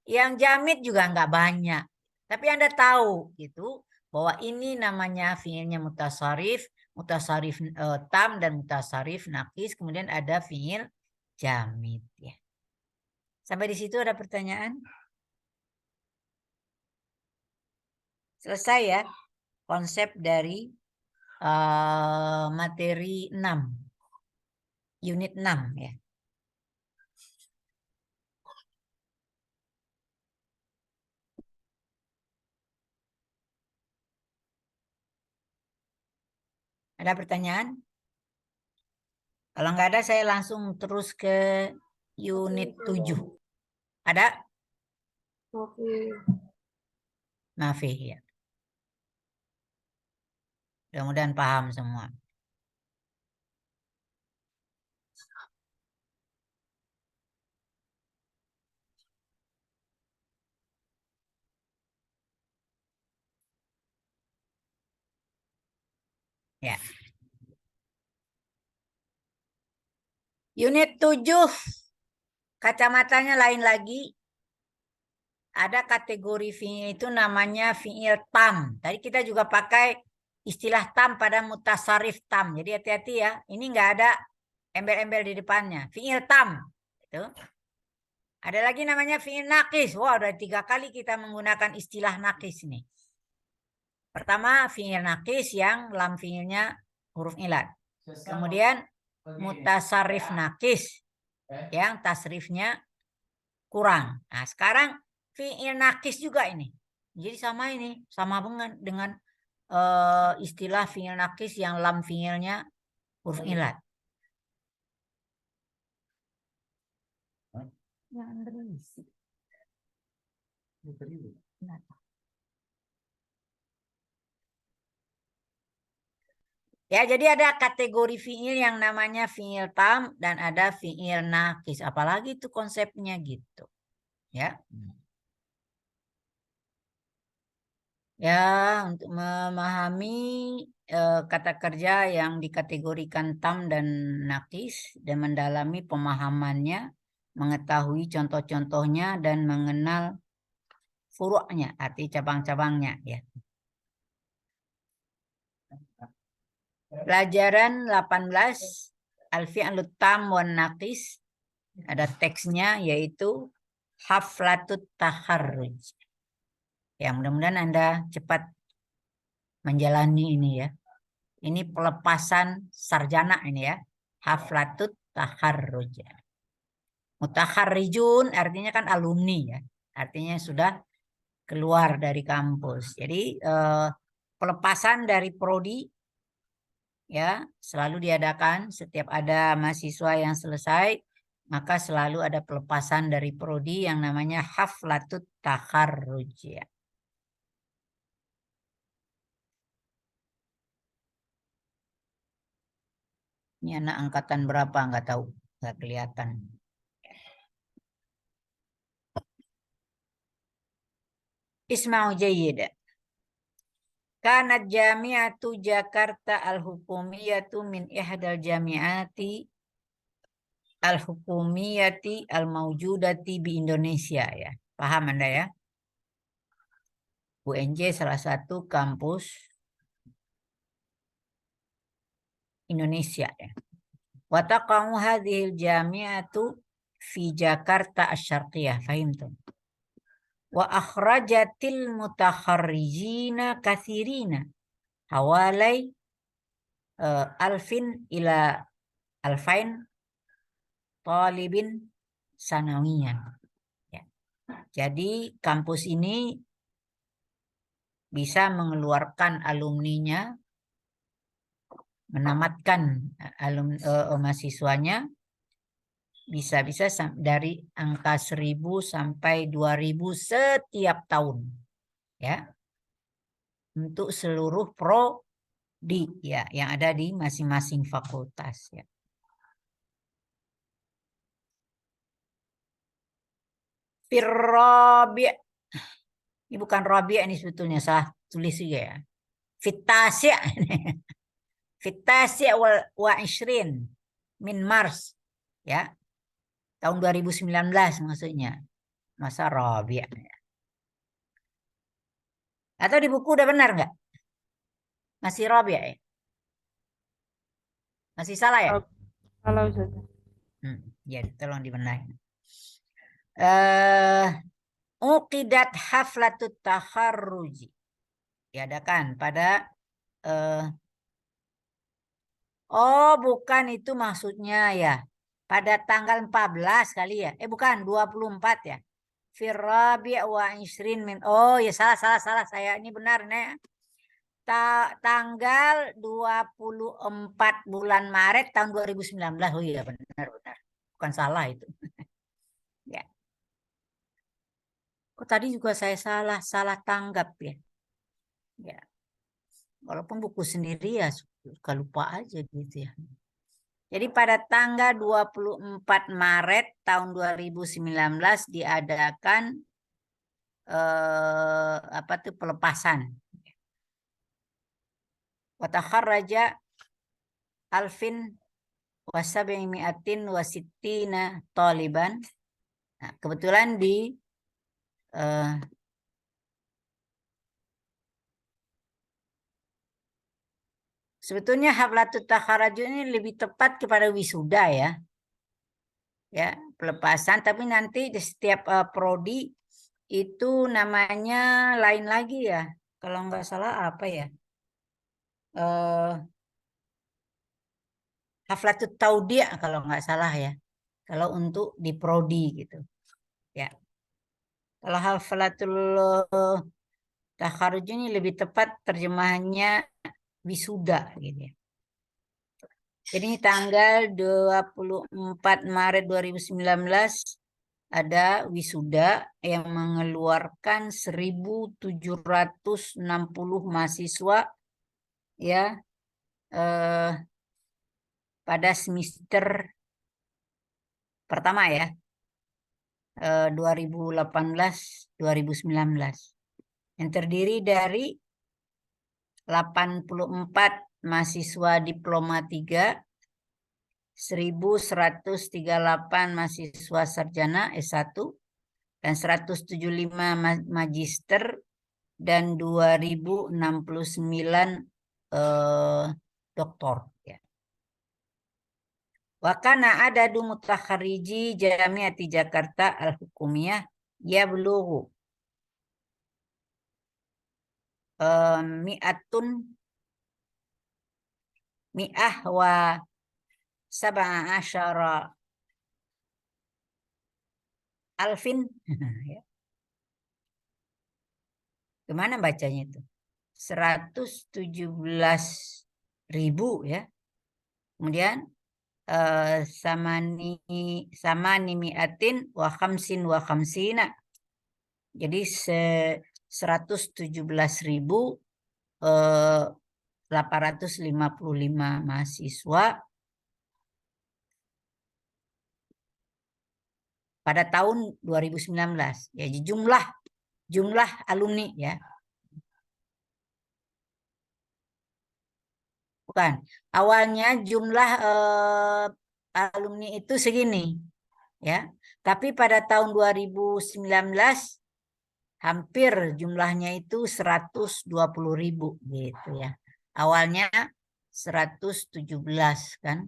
Yang jamid juga nggak banyak. Tapi Anda tahu gitu bahwa ini namanya fi'ilnya mutasarrif tam dan mutasarrif naqis, kemudian ada fi'il jamid ya. Sampai di situ ada pertanyaan? Selesai ya konsep dari materi 6. Unit 6 ya. Ada pertanyaan? Kalau nggak ada saya langsung terus ke unit 7. Ada? Oke. Nafi ya. Mudah-mudahan paham semua. Ya. Unit 7 kacamatanya lain lagi. Ada kategori fi'il itu namanya fi'il tam. Tadi kita juga pakai istilah tam pada mutasarrif tam. Jadi hati-hati ya. Ini nggak ada embel-embel di depannya. Fi'il tam. Itu. Ada lagi namanya fi'il naqis. Wah, udah 3 kali kita menggunakan istilah naqis ini. Pertama fi'il naqis yang lam fi'ilnya huruf ilat. Kemudian mutasarrif naqis yang tasrifnya kurang. Nah, sekarang fiil nakis juga ini. Jadi sama ini, sama dengan istilah fiil nakis yang lam fiilnya huruf ilat. Yang berisi. Ya, jadi ada kategori fiil yang namanya fiil tam dan ada fiil nakis. Apalagi itu konsepnya gitu. Ya. Ya, untuk memahami kata kerja yang dikategorikan tam dan nakis dan mendalami pemahamannya, mengetahui contoh-contohnya dan mengenal furu'nya, arti cabang-cabangnya ya. Pelajaran 18 al-fi'lut tam wan nakis, ada teksnya yaitu haflatut takharruj. Ya, mudah-mudahan Anda cepat menjalani ini ya. Ini pelepasan sarjana ini ya. Haflatut takharruj. Mutakharrijun artinya kan alumni ya. Artinya sudah keluar dari kampus. Jadi pelepasan dari prodi ya selalu diadakan setiap ada mahasiswa yang selesai, maka selalu ada pelepasan dari prodi yang namanya haflatut takharruj ya. Ini anak angkatan berapa nggak tahu, nggak kelihatan. Isma'u jayyid. Kanat jami'atu Jakarta al-hukumiyatu min ihdal jami'ati al-hukumiyati al-mawjudati di Indonesia ya. Paham Anda ya? UNJ salah satu kampus Indonesia ya. Wa taqa'u hadhil jami'atu fi Jakarta asy-Syarqiyah, fahimtum? Wa akhrajatil mutakharrijina katsirina hawalai alfin ila alfain talibin sanawiyan ya. Jadi kampus ini bisa mengeluarkan alumninya, menamatkan mahasiswanya bisa-bisa dari angka 1000 sampai 2000 setiap tahun ya, untuk seluruh prodi ya yang ada di masing-masing fakultas ya. Firrabi', ini bukan rabi' ini sebetulnya salah tulis juga ya. Fitasi' Fitasi' wa ishrin min Mars ya. Tahun 2019 maksudnya. Masa rabi'. Atau di buku udah benar nggak? Masih rabi' ya? Masih salah ya? Salah Ustaz. Ya, tolong dibenahi. Uqidat haflatut takharruji. Diadakan pada oh, bukan itu maksudnya ya. Pada tanggal 14 kali ya. Bukan, 24 ya. Firrabi' wa ishrin min. Oh, ya salah saya. Ini benar nih. Tanggal 24 bulan Maret tahun 2019. Oh iya benar. Bukan salah itu. Ya. Kok tadi juga saya salah tanggap ya. Ya. Walaupun buku sendiri ya suka lupa aja gitu ya. Jadi pada tanggal 24 Maret tahun 2019 diadakan apa tuh pelepasan. Wa takharraja alfin wa sab'imi'atin wa sittina taliban. Nah, kebetulan di sebetulnya haflatut takharruj ini lebih tepat kepada wisuda ya. Ya, pelepasan, tapi nanti di setiap prodi itu namanya lain lagi ya. Kalau nggak salah apa ya? Haflatut taudiyah kalau nggak salah ya. Kalau untuk di prodi gitu. Ya. Kalau hafalatul takharuj ini lebih tepat terjemahannya wisuda gitu ya. Jadi tanggal 24 Maret 2019 ada wisuda yang mengeluarkan 1.760 mahasiswa ya pada semester pertama ya 2018-2019 yang terdiri dari 84 mahasiswa diploma 3, 1.138 mahasiswa sarjana S1 dan 175 magister dan 2.069 doktor ya. Wa kana adadu mutakharriji Jamiati Jakarta Al-Hukumiyah yablughu mi'ah wa sab'a asyara alfin. Gimana bacanya itu? 117.000 ya. Kemudian samani mi'atin wa khamsin wa khamsina. Jadi 117.855 mahasiswa pada tahun 2019 ya, jumlah alumni ya. Bukan, awalnya jumlah alumni itu segini ya, tapi pada tahun 2019 hampir jumlahnya itu 120.000 gitu ya. Awalnya 117 kan,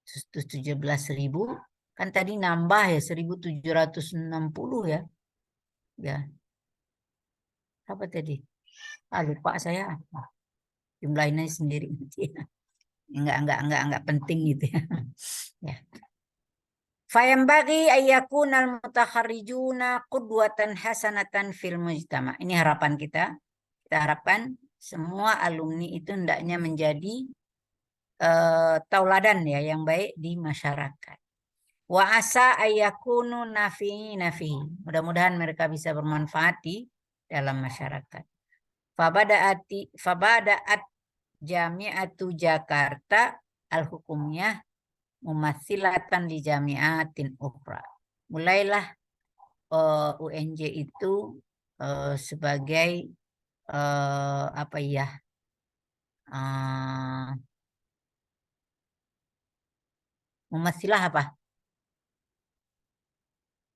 117.000 kan tadi nambah ya 1.760 ya. Ya. Apa tadi? Lupa saya. Jumlahnya sendiri. Enggak penting gitu ya. Ya. Fayambagi ayyakunal mutakharrijuna qudwatan hasanatan fil mujtama. Ini harapan kita. Kita harapkan semua alumni itu hendaknya menjadi tauladan ya yang baik di masyarakat. Wa asa ayyakunu nafi. Mudah-mudahan mereka bisa bermanfaat di dalam masyarakat. Fabada'at Jami'atu Jakarta Al-Hukumiyah mumatsilatan di jami'atin ukhra. Mulailah UNJ itu sebagai apa ya? Mumatsilah apa?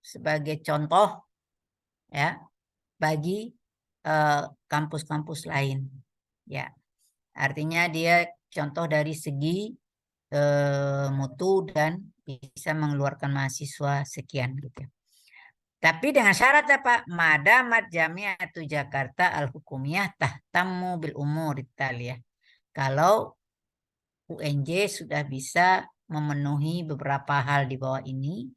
Sebagai contoh ya bagi kampus-kampus lain. Ya. Artinya dia contoh dari segi mutu dan bisa mengeluarkan mahasiswa sekian gitu. Tapi dengan syarat apa? Madamat Jami'atu Jakarta Al-Hukumiyah tahtammu bil umur taliyah. Kalau UNJ sudah bisa memenuhi beberapa hal di bawah ini.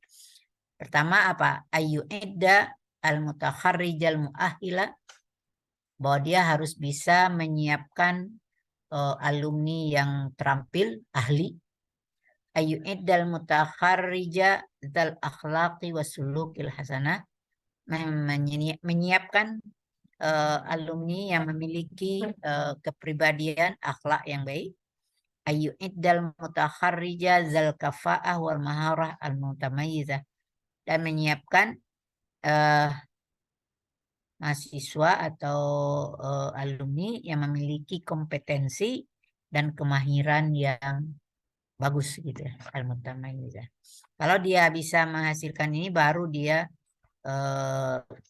Pertama apa? Ayyu'idda al-mutakharrijal mu'ahila, bahwa dia harus bisa menyiapkan alumni yang terampil, ahli. Ayyu'iddal mutakharrija dzal akhlaqi wasulukil hasanah, menyiapkan alumni yang memiliki kepribadian akhlak yang baik. Ayyu'iddal mutakharrija dzal kafa'ah wal maharah al mutamayyizah, dan menyiapkan mahasiswa atau alumni yang memiliki kompetensi dan kemahiran yang bagus gitu ya, al-mutamayyizah. Kalau dia bisa menghasilkan ini, baru dia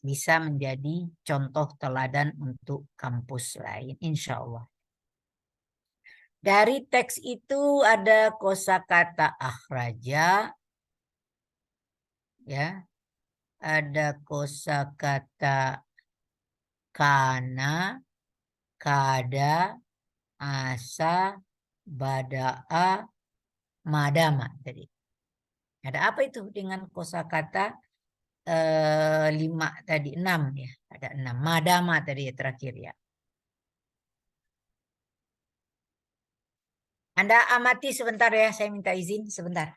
bisa menjadi contoh teladan untuk kampus lain, insya Allah. Dari teks itu ada kosakata akhraja, ya, ada kosakata kana, kada, asa, bada'a, madama tadi. Ada apa itu dengan kosakata 5 tadi, 6 ya. Ada 6. Madama tadi ya terakhir ya. Anda amati sebentar ya, saya minta izin sebentar.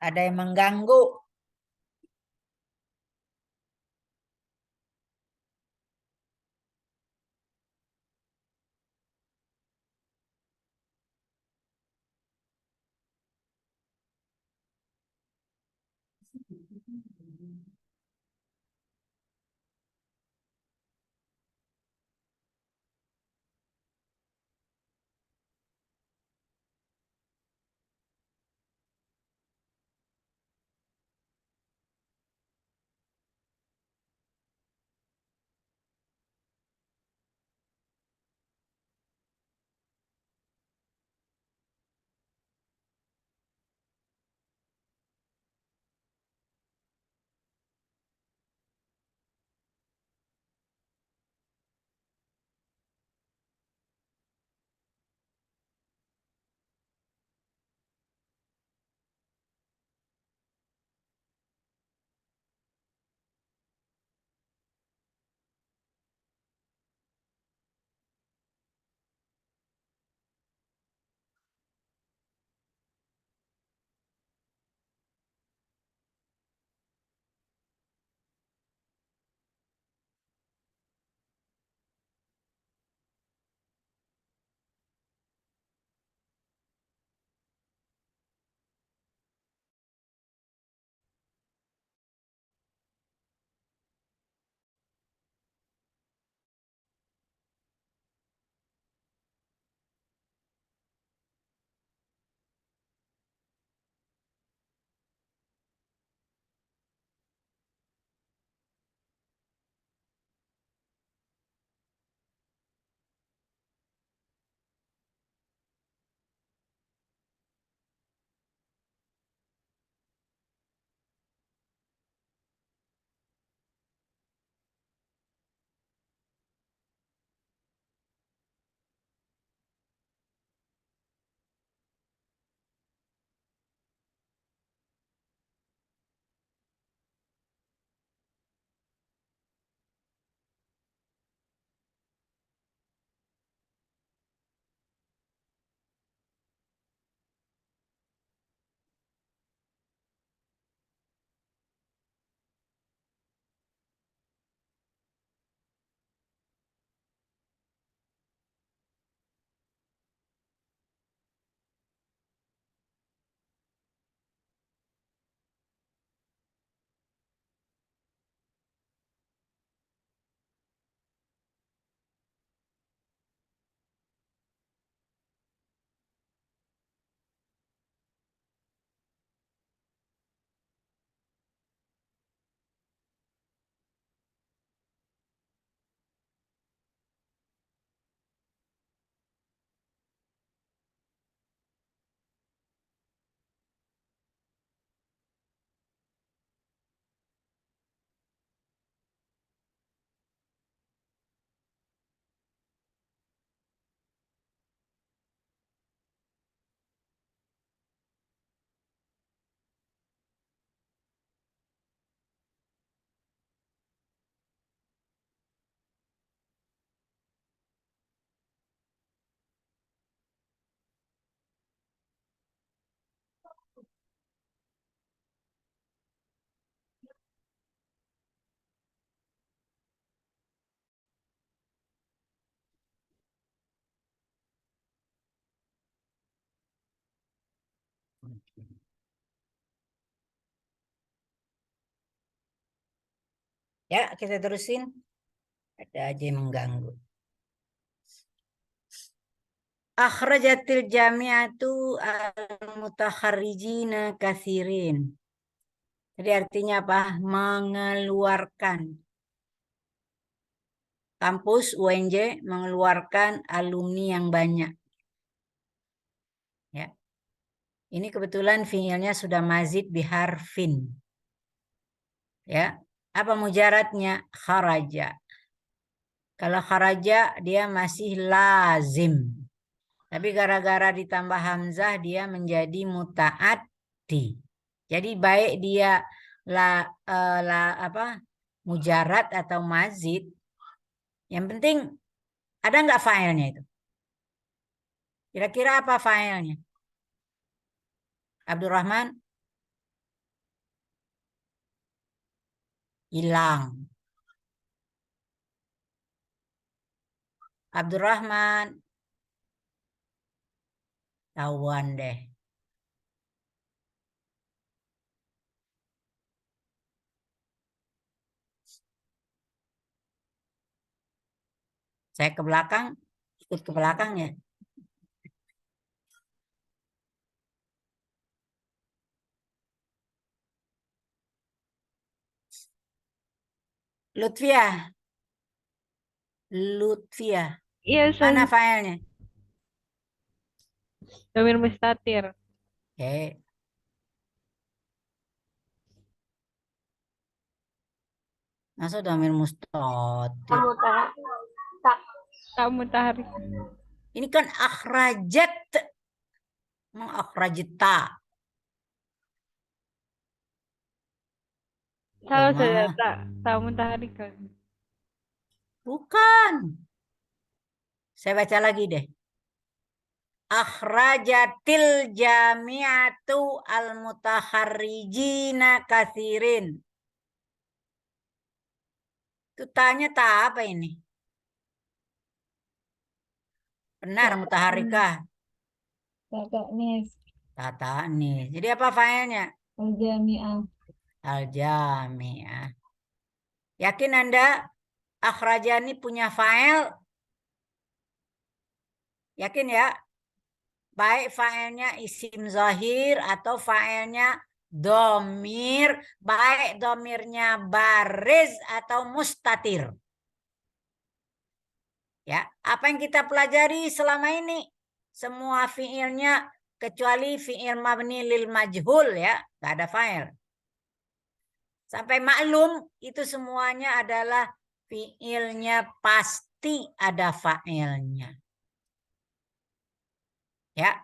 Ada yang mengganggu. Ya, kita terusin. Ada aja yang mengganggu. Akhrajatil jami'atu al-mutakharrijina katsirin. Jadi artinya apa? Mengeluarkan. Kampus UNJ mengeluarkan alumni yang banyak. Ya. Ini kebetulan fiilnya sudah mazid biharfin. Ya. Apa mujaradnya? Kharaja. Kalau kharaja dia masih lazim. Tapi gara-gara ditambah hamzah dia menjadi mutaaddi. Jadi baik dia mujarad atau mazid, yang penting ada nggak fa'ilnya itu? Kira-kira apa fa'ilnya? Abdurrahman? Hilang. Abdurrahman. Tahuan deh. Saya ke belakang, ikut ke belakang ya. Lutfiah. Iya, Mana Ustaz. filenya? Dhamir mustatir. Oke. Masa dhamir mustatir? Kamu tak Tak mutaharik. Ini kan akhrajat. Akhrajita. Salah Rumah. saja, tak mutaharik. Bukan. Saya baca lagi deh. Akhrajatil jami'atu al-mutaharrijina kathirin. Itu tanya tak apa ini? Benar mutaharikah? Ta'nis, Tata nih. Jadi apa failnya? al-jami'ah, Al-jami'ah. Yakin Anda akhrajani punya fa'il? Yakin ya? Baik fa'ilnya isim zahir atau fa'ilnya domir, baik domirnya bariz atau mustatir. Ya, apa yang kita pelajari selama ini? Semua fi'ilnya kecuali fi'il mabni lil majhul ya, nggak ada fa'il. Sampai maklum itu semuanya adalah fi'ilnya pasti ada fa'ilnya. Ya.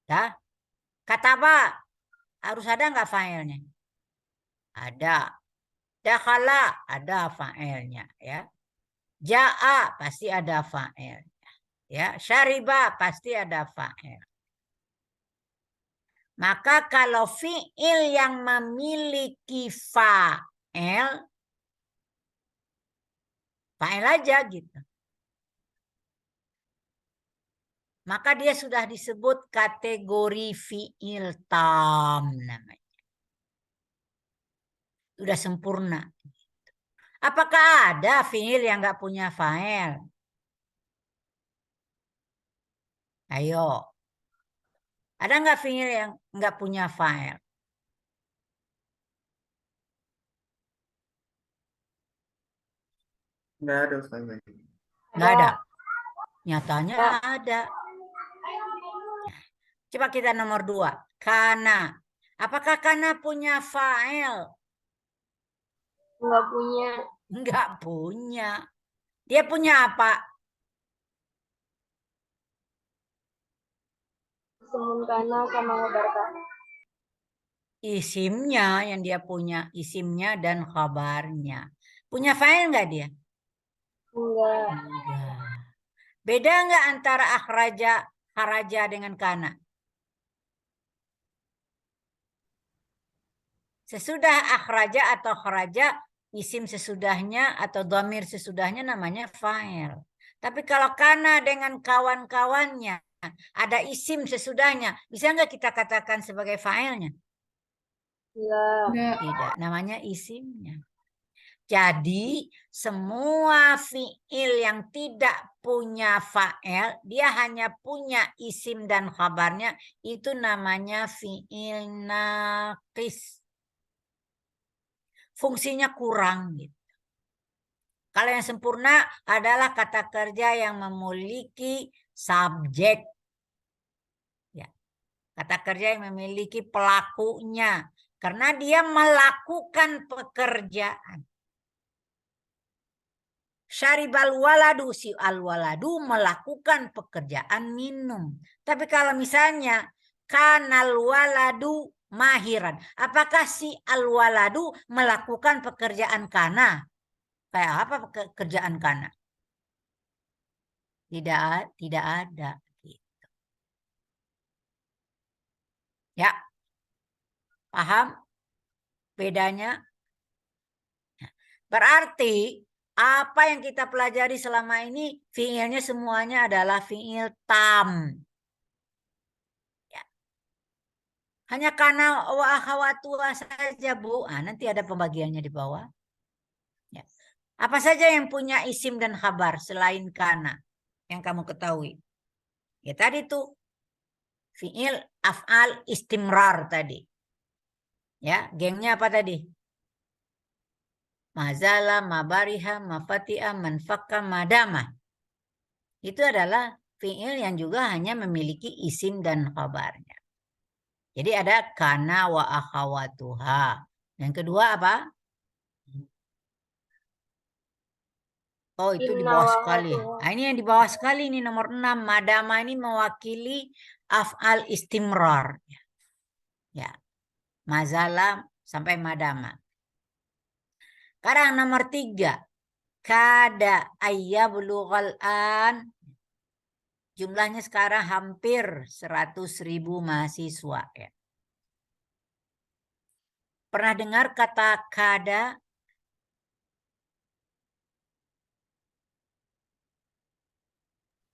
Dah. Kata apa? Harus ada nggak fa'ilnya? Ada. Dakhala ada fa'ilnya ya. Ja'a pasti ada fa'ilnya. Ya, syariba pasti ada fa'il. Maka kalau fi'il yang memiliki fa'il aja gitu. Maka dia sudah disebut kategori fi'il tam namanya. Sudah sempurna. Apakah ada fi'il yang nggak punya fa'il? Ayo. Ada nggak fi'il yang nggak punya fa'il? Nggak ada Ustaz. Nggak ada. Nyatanya ada. Coba kita nomor 2. Kana. Apakah kana punya fa'il? nggak punya. Nggak punya. Dia punya apa? Semun kana sama khabar kana. Isimnya yang dia punya. Isimnya dan khabarnya. Punya fa'il nggak dia? Enggak. Enggak. Beda nggak antara akhraja, kharaja dengan kana? Sesudah akhraja atau kharaja, isim sesudahnya atau dhamir sesudahnya namanya fa'il. Tapi kalau kana dengan kawan-kawannya, ada isim sesudahnya, bisa nggak kita katakan sebagai fa'ilnya? Enggak. Tidak, namanya isimnya. Jadi semua fi'il yang tidak punya fa'il, dia hanya punya isim dan khabarnya, itu namanya fi'il naqis. Fungsinya kurang gitu. Kalau yang sempurna adalah kata kerja yang memiliki subjek. Ya. Kata kerja yang memiliki pelakunya. Karena dia melakukan pekerjaan. Syaribal waladu, si al-waladu melakukan pekerjaan minum. Tapi kalau misalnya kanal waladu mahiran. Apakah si al-waladu melakukan pekerjaan kana? Kayak apa pekerjaan kana? Tidak ada. Gitu. Ya, paham bedanya? Berarti apa yang kita pelajari selama ini fiilnya semuanya adalah fiil tam. Ya. Hanya kana wa akhawatuha saja, Bu. Nanti ada pembagiannya di bawah. Ya. Apa saja yang punya isim dan khabar selain kana yang kamu ketahui? Ya tadi tuh fiil af'al istimrar tadi. Ya, gengnya apa tadi? Mazala, mabariha, mafati'a, manfakka, madama. Itu adalah fiil yang juga hanya memiliki isim dan khabarnya. Jadi ada kana wa akhawatuha. Yang kedua apa? Oh, itu di bawah sekali. Nah, ini yang di bawah sekali ini nomor 6. Madama ini mewakili af'al istimrar. Ya. Mazala sampai madama. Sekarang nomor 3. Kada ayyablughal an. Jumlahnya sekarang hampir 100.000 mahasiswa. Ya. Pernah dengar kata kada?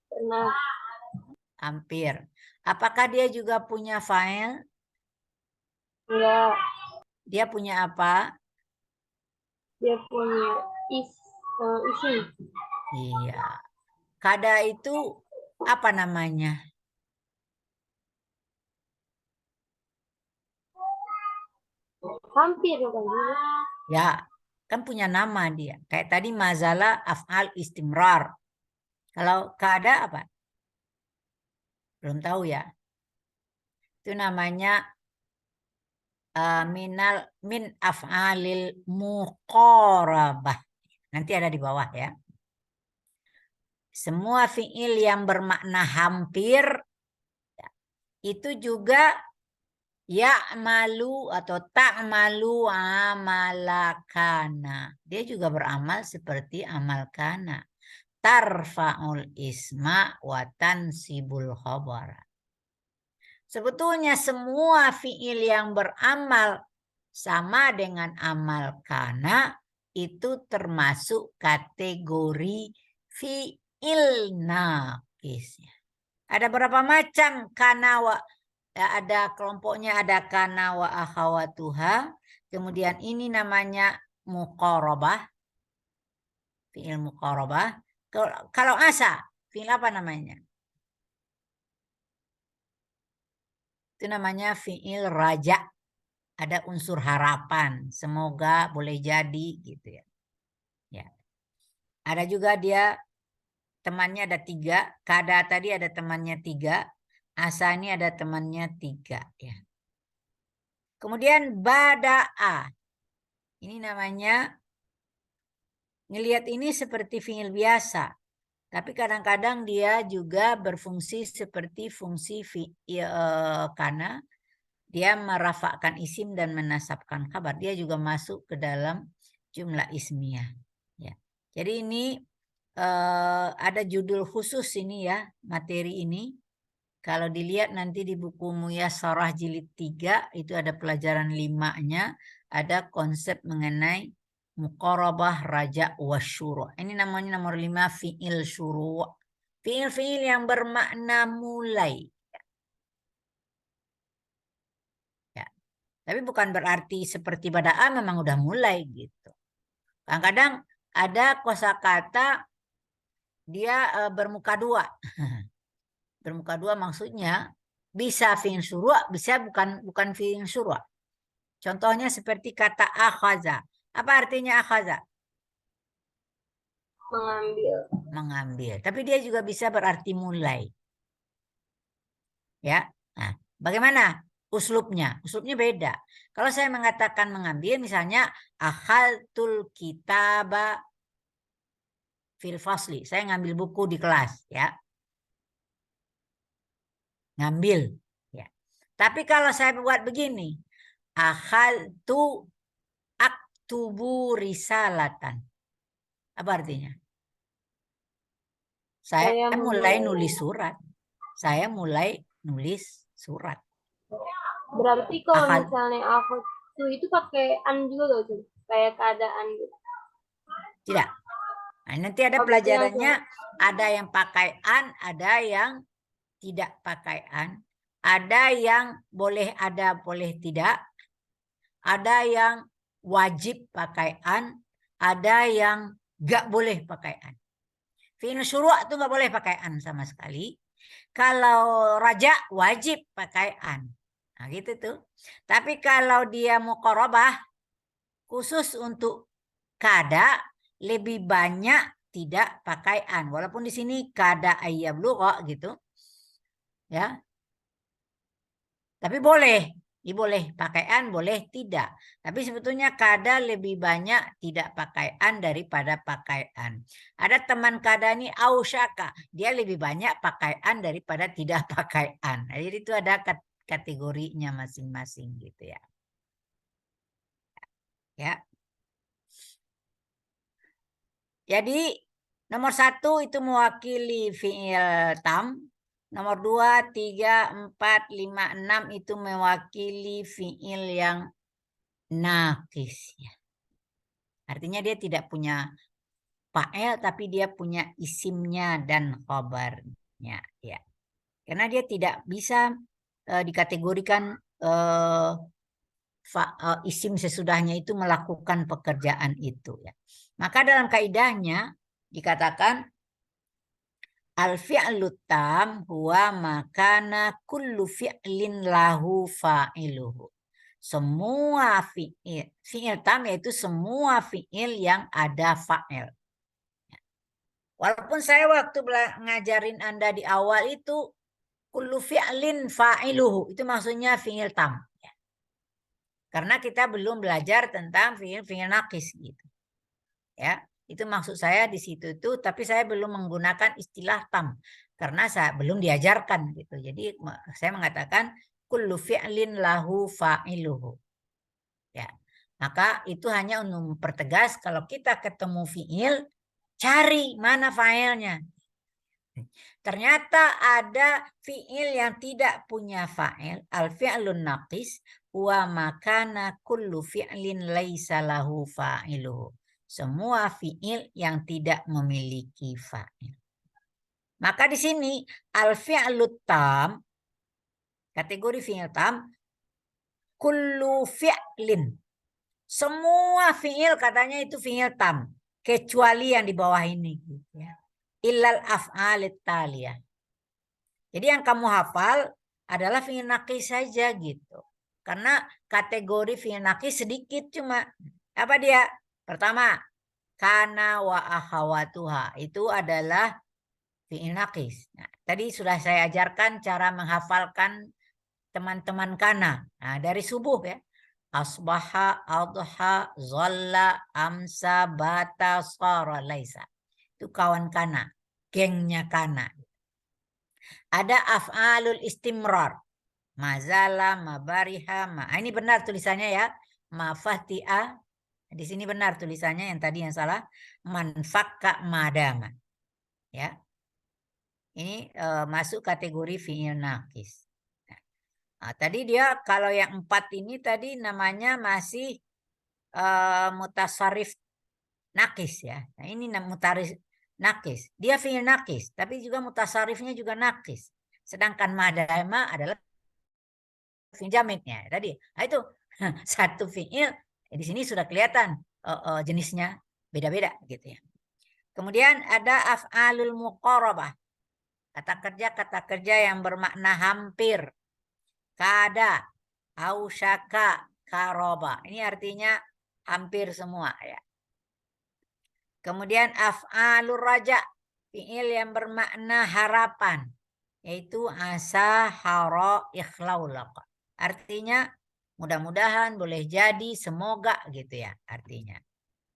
Pernah. Hampir. Apakah dia juga punya file? Enggak. Dia punya apa? Dia punya isim. Iya. Kada itu apa namanya? Hampir kan? Ya, kan punya nama dia. Kayak tadi mazala af'al istimrar. Kalau kada apa? Belum tahu ya. Itu namanya min af'alil muqarabah. Nanti ada di bawah ya. Semua fi'il yang bermakna hampir itu juga ya'malu atau ta'malu amalakana. Dia juga beramal seperti amal kana. Tarfa'ul isma wa tansibul khabara. Sebetulnya semua fi'il yang beramal sama dengan amal kana itu termasuk kategori fi'il naqis. Ada berapa macam kana wa? Ada kelompoknya, ada kana wa akhawatuha. Kemudian ini namanya muqarabah. Fi'il muqarabah. Kalau asa, fi'il apa namanya? Itu namanya fi'il raja. Ada unsur harapan. Semoga boleh jadi gitu ya. Ya. Ada juga dia temannya ada 3. Kada tadi ada temannya 3. Asa ini ada temannya 3 ya. Kemudian bada'a. Ini namanya ngelihat ini seperti fi'il biasa. Tapi kadang-kadang dia juga berfungsi seperti fungsi kana. Dia merafakkan isim dan menasabkan kabar. Dia juga masuk ke dalam jumlah ismiyah. Ya. Jadi ini ada judul khusus ini ya, materi ini. Kalau dilihat nanti di buku Muyassarah jilid 3 itu ada pelajaran 5-nya, ada konsep mengenai muqarabah raja wasyuru'. Ini namanya nomor 5 fi'il syuru'. Fi'il-fi'il yang bermakna mulai. Ya. Tapi bukan berarti seperti bada'a memang udah mulai gitu. Kadang-kadang ada kosakata dia bermuka 2. Bermuka 2 maksudnya bisa fi'il syuru', bisa bukan fi'il syuru'. Contohnya seperti kata akhaza. Apa artinya akhaza? Mengambil. Mengambil. Tapi dia juga bisa berarti mulai. Ya. Nah, bagaimana uslubnya? Uslubnya beda. Kalau saya mengatakan mengambil, misalnya akhaltul kitaba fil fasli. Saya ngambil buku di kelas, ya. Ngambil, ya. Tapi kalau saya buat begini, akhaltu aktubu risalatan. Apa artinya? Saya Saya mulai mulai. nulis surat. Saya mulai nulis surat. Berarti kalau Akal. misalnya aku tuh itu pakai an juga gak Ustaz? Kayak keadaan gitu. Tidak. Nah, nanti ada Oh, berarti pelajarannya, langsung. ada yang pakai an, ada yang tidak pakai an. Ada yang boleh ada, boleh tidak. Ada yang wajib pakai an, ada yang gak boleh pakai an. Fi'il syuru' itu gak boleh pakai an sama sekali. Kalau raja wajib pakai an. Nah gitu tuh. Tapi kalau dia muqarabah, khusus untuk kada, lebih banyak tidak pakai an. Walaupun di sini kada ayyablugha gitu. Ya. Tapi boleh. Boleh pakai an, boleh tidak. Tapi sebetulnya kada lebih banyak tidak pakai an daripada pakai an. Ada teman kada ini ausyaka, dia lebih banyak pakai an daripada tidak pakai an. Jadi itu ada kategorinya masing-masing gitu ya. Ya. Jadi nomor 1 itu mewakili fi'il tam. Nomor 2, 3, 4, 5, 6 itu mewakili fi'il yang naqis. Ya. Artinya dia tidak punya fa'il tapi dia punya isimnya dan khabarnya. Ya. Karena dia tidak bisa dikategorikan isim sesudahnya itu melakukan pekerjaan itu. Ya. Maka dalam kaidahnya dikatakan al-fi'lu tam huwa makana kullu fi'lin lahu fa'iluhu. Semua fi'il tam yaitu semua fi'il yang ada fa'il. Walaupun saya waktu ngajarin Anda di awal itu kullu fi'lin fa'iluhu, itu maksudnya fi'il tam. Karena kita belum belajar tentang fi'il naqis gitu. Ya. Itu maksud saya di situ tuh, tapi saya belum menggunakan istilah tam karena saya belum diajarkan gitu. Jadi saya mengatakan kullu fi'lin lahu fa'iluhu. Ya. Maka itu hanya untuk mempertegas kalau kita ketemu fi'il, cari mana fa'ilnya. Ternyata ada fi'il yang tidak punya fa'il, al-fi'lun naqis wa makana kullu fi'lin laisa lahu fa'iluhu. Semua fi'il yang tidak memiliki fa'il. Maka di sini al-fi'lut tam, kategori fi'il tam, kullu fi'lin. Semua fi'il katanya itu fi'il tam, kecuali yang di bawah ini. Ya. Illal af'alit taliyah. Jadi yang kamu hafal adalah fi'il naqis saja gitu. Karena kategori fi'il naqis sedikit cuma. Apa dia? Pertama, kana wa akhawatuha. Itu adalah fi'il naqis. Nah, tadi sudah saya ajarkan cara menghafalkan teman-teman kana. Nah, dari subuh ya. Asbaha, adha, zalla, amsa, bata, shara, laisa. Itu kawan kana. Gengnya kana. Ada af'alul istimrar. Mazala, mabariha, ini benar tulisannya ya. Mafahti'a. Di sini benar tulisannya, yang tadi yang salah. Manfakka madama. Ya. Ini masuk kategori fi'il naqis. Nah, tadi dia kalau yang 4 ini tadi namanya masih mutasarrif naqis ya. Nah, ini mutasarrif naqis. Dia fi'il naqis, tapi juga mutasarrifnya juga naqis. Sedangkan madama adalah fi'il jamidnya tadi. Nah, itu satu fi'il di sini sudah kelihatan jenisnya beda-beda gitu ya. Kemudian ada af'alul muqarabah. Kata kerja yang bermakna hampir. Kada, ausyaka, karoba. Ini artinya hampir semua ya. Kemudian af'alur raja, fi'il yang bermakna harapan, yaitu asa, hara, ikhlaulaq. Artinya mudah-mudahan, boleh jadi, semoga gitu ya artinya.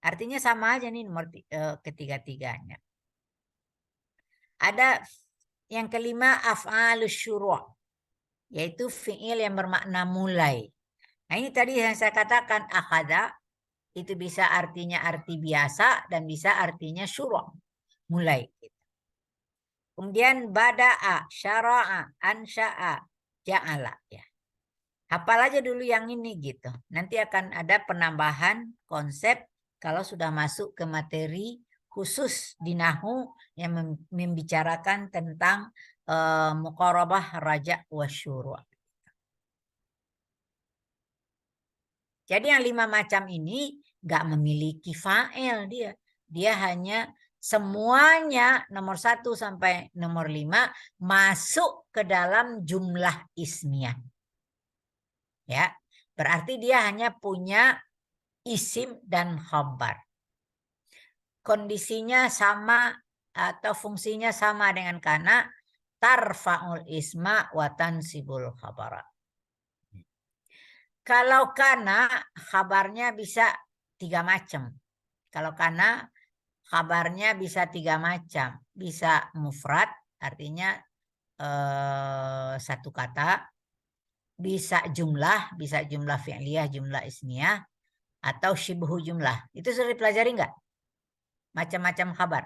Artinya sama aja nih nomor ketiga-tiganya. Ada yang kelima af'alus syuru'. yaitu fiil yang bermakna mulai. Nah, ini tadi yang saya katakan akhada itu bisa artinya arti biasa dan bisa artinya syuru', mulai. Kemudian bada'a, syara'a, ansya'a, ja'ala ya. Hafal aja dulu yang ini gitu. Nanti akan ada penambahan konsep kalau sudah masuk ke materi khusus di nahwu yang membicarakan tentang muqarabah raja wa syuru'. Jadi yang 5 macam ini nggak memiliki fa'il dia. Dia hanya semuanya nomor 1 sampai nomor 5 masuk ke dalam jumlah ismiyah. Ya, berarti dia hanya punya isim dan khabar. Kondisinya sama atau fungsinya sama dengan kana, tarfa'ul isma wa tansibul khabara. Kalau kana kabarnya bisa 3 macam. Kalau kana kabarnya bisa 3 macam. Bisa mufrad artinya 1 kata. Bisa jumlah fi'liyah, jumlah ismiyah. Atau syibhu jumlah. Itu sudah dipelajari enggak? Macam-macam kabar.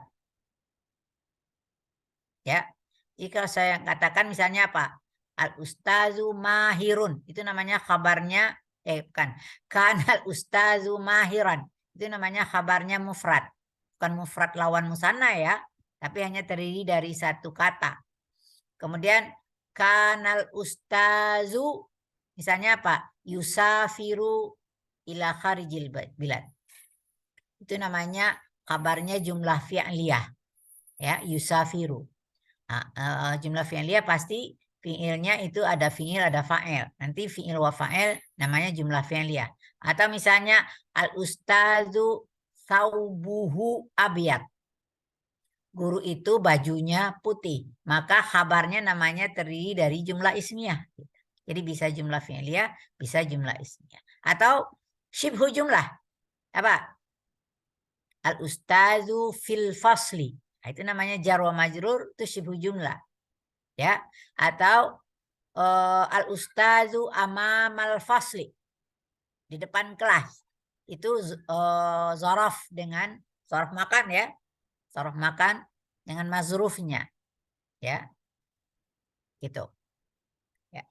Ya. Jika saya katakan misalnya apa? Al-ustazu mahirun. Itu namanya kabarnya, bukan. Kanal ustazu mahiran. Itu namanya kabarnya mufrad. Bukan mufrad lawan musanna ya. Tapi hanya terdiri dari 1 kata. Kemudian kanal ustazu. Misalnya apa? Yusafiru ila kharijil bilad. Itu namanya kabarnya jumlah fi'liyah. Ya, yusafiru. Nah, jumlah fi'liyah pasti fi'ilnya itu ada fi'il, ada fa'il. Nanti fi'il wa fa'il namanya jumlah fi'liyah. Atau misalnya al-ustazu thawbuhu abiyat. Guru itu bajunya putih. Maka kabarnya namanya terdiri dari jumlah ismiyah. Jadi bisa jumlah fi'liyah, bisa jumlah ismiyah. Atau syibhu jumlah. Apa? Al-ustazu fil fasli. Nah, itu namanya jar wa majrur, itu syibhu jumlah. Ya, atau al-ustazu amamal fasli. Di depan kelas. Itu zaraf dengan zaraf makan ya. Zaraf makan dengan mazrufnya. Ya. Gitu. Ya.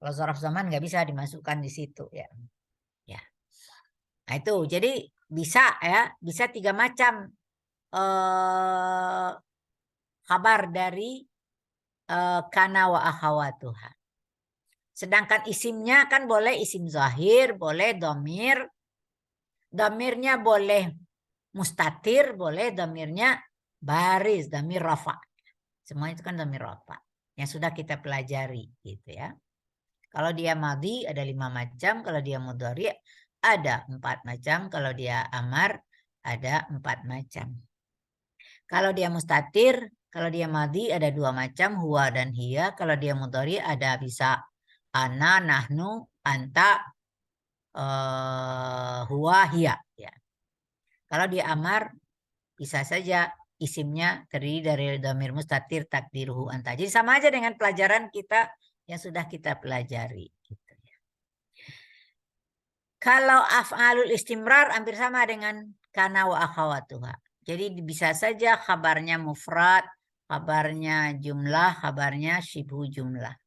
Kalau zaraf zaman nggak bisa dimasukkan di situ ya. Ya. Nah, itu jadi bisa ya, bisa 3 macam kabar dari kana wa akhawatuha. Sedangkan isimnya kan boleh isim zahir, boleh domir. Domirnya boleh mustatir, boleh domirnya baris, domir rafa. Semua itu kan domir rafa. Yang sudah kita pelajari gitu ya. Kalau dia madhi ada 5 macam, kalau dia mudhari ada 4 macam, kalau dia amar ada 4 macam. Kalau dia mustatir, kalau dia madhi ada 2 macam, huwa dan hiya. Kalau dia mudhari ada bisa ana, nahnu, anta, huwa, hiya. Ya. Kalau dia amar bisa saja isimnya terdiri dari dhamir mustatir takdiruhu anta. Jadi sama aja dengan pelajaran kita yang sudah kita pelajari. Gitu ya. Kalau af'alul istimrar hampir sama dengan kana wa akhawatuha. Jadi bisa saja kabarnya mufrad, kabarnya jumlah, kabarnya syibhu jumlah.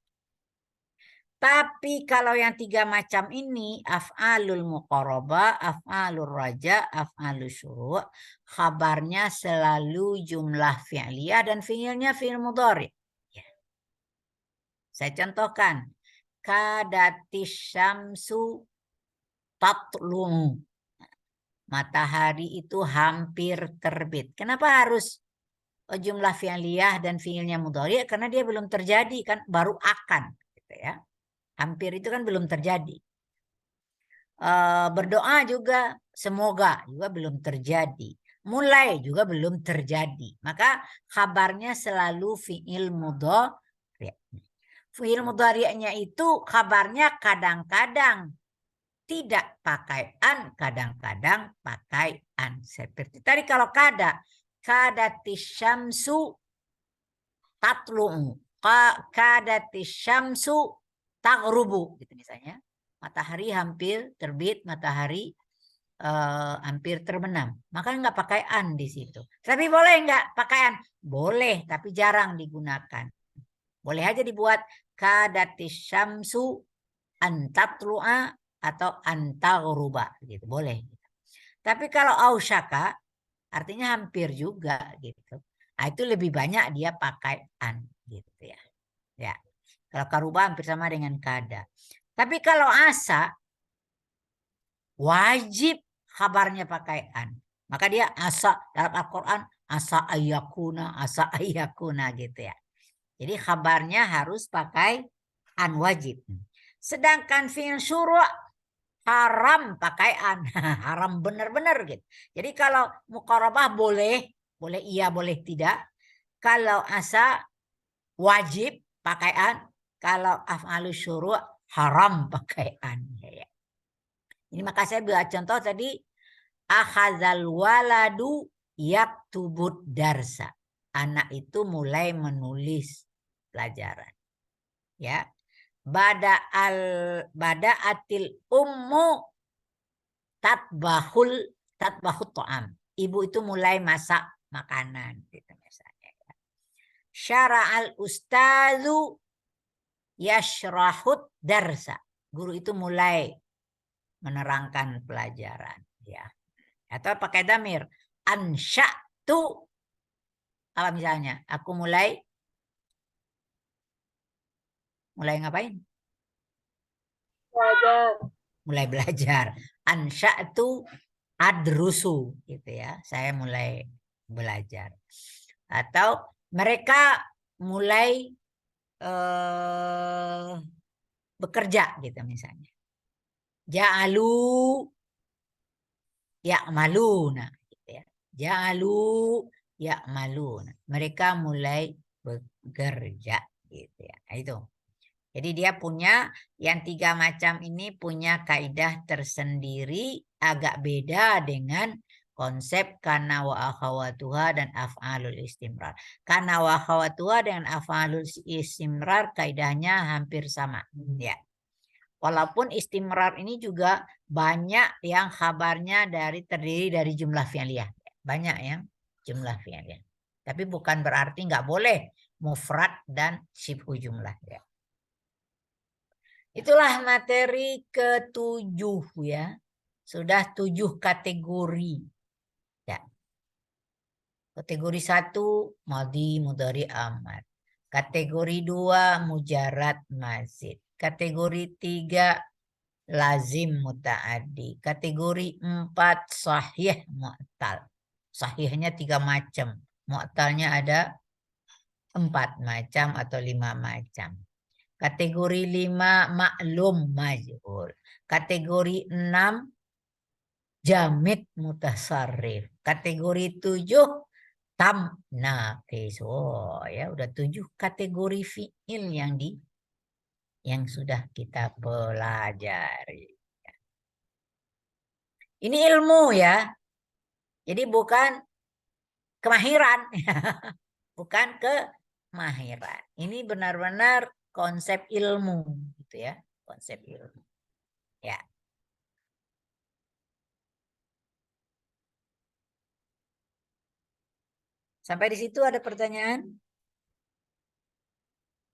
Tapi kalau yang 3 macam ini, af'alul muqarabah, af'alul raja, af'alul syuru', kabarnya selalu jumlah fi'liyah dan fi'ilnya fi'il mudhari. Ya. Saya contohkan. Kadatis syamsu tatlu'u. Matahari itu hampir terbit. Kenapa harus jumlah fi'liyah dan fi'ilnya mudhari? Karena dia belum terjadi kan, baru akan gitu ya. Hampir itu kan belum terjadi. Berdoa juga semoga juga belum terjadi. Mulai juga belum terjadi. Maka kabarnya selalu fi'il mudhari'. Fi'il mudhari'nya itu kabarnya kadang-kadang tidak pakai an, kadang-kadang pakai an. Seperti tadi kalau kadatis syamsu tatlu'u. Kadatis syamsu taghrubu gitu misalnya. Matahari hampir terbit, matahari hampir terbenam. Maka nggak pakai an di situ. Tapi boleh nggak pakai an? Boleh, tapi jarang digunakan. Boleh aja dibuat kadatis syamsu antatlu'a atau antaghruba gitu. Boleh. Tapi kalau ausyaka artinya hampir juga gitu. Nah, itu lebih banyak dia pakai an gitu ya. Ya. Kalau karuba hampir sama dengan kada. Tapi kalau asa wajib kabarnya pakai an. Maka dia asa dalam Al-Quran asa ayakuna gitu ya. Jadi kabarnya harus pakai an wajib. Sedangkan fi'il syuru' haram pakai an. Haram benar-benar gitu. Jadi kalau muqarabah boleh iya boleh tidak. Kalau asa wajib pakai an. Kalau af'alus syuru' haram pakai an. Ya. Ini maka saya buat contoh tadi akhazal waladu yaktubud darsa. Anak itu mulai menulis pelajaran. Ya. Bada'atil ummu tatbahut ta'am. Ibu itu mulai masak makanan gitu misalnya. Syara'al ustazu yashrahud darsa. Guru itu mulai menerangkan pelajaran ya. Atau pakai damir ansya'tu apa misalnya? Aku mulai ngapain? Belajar. Mulai belajar. Ansya'tu adrusu gitu ya. Saya mulai belajar. Atau mereka mulai bekerja gitu misalnya. Ja'alu ya'maluna gitu ya. Ja'alu ya'maluna. Mereka mulai bekerja gitu ya. Nah, itu. Jadi dia punya yang 3 macam ini punya kaidah tersendiri agak beda dengan konsep kana wa akhawatuha dan af'alul istimrar. Kana wa akhawatuha dengan af'alul istimrar kaidahnya hampir sama ya. Walaupun istimrar ini juga banyak yang kabarnya terdiri dari jumlah fi'liyah. Banyak yang jumlah fi'liyah. Tapi bukan berarti nggak boleh mufrad dan syibhu jumlah ya. Itulah materi ke-7 ya. Sudah 7 kategori. Ya. Kategori 1 madhi mudhari amar. Kategori 2 mujarad mazid. Kategori 3 lazim muta'addi. Kategori 4 sahih mu'tal. Sahihnya 3 macam. Mu'talnya ada 4 macam atau 5 macam. Kategori 5 maklum majhul. Kategori 6 jamid mutasarrif. Kategori 7 tam naqis. Oh ya udah 7 kategori fiil yang sudah kita pelajari. Ini ilmu ya. Jadi bukan kemahiran. Bukan kemahiran. Ini benar-benar konsep ilmu gitu ya, konsep ilmu. Ya. Sampai di situ ada pertanyaan?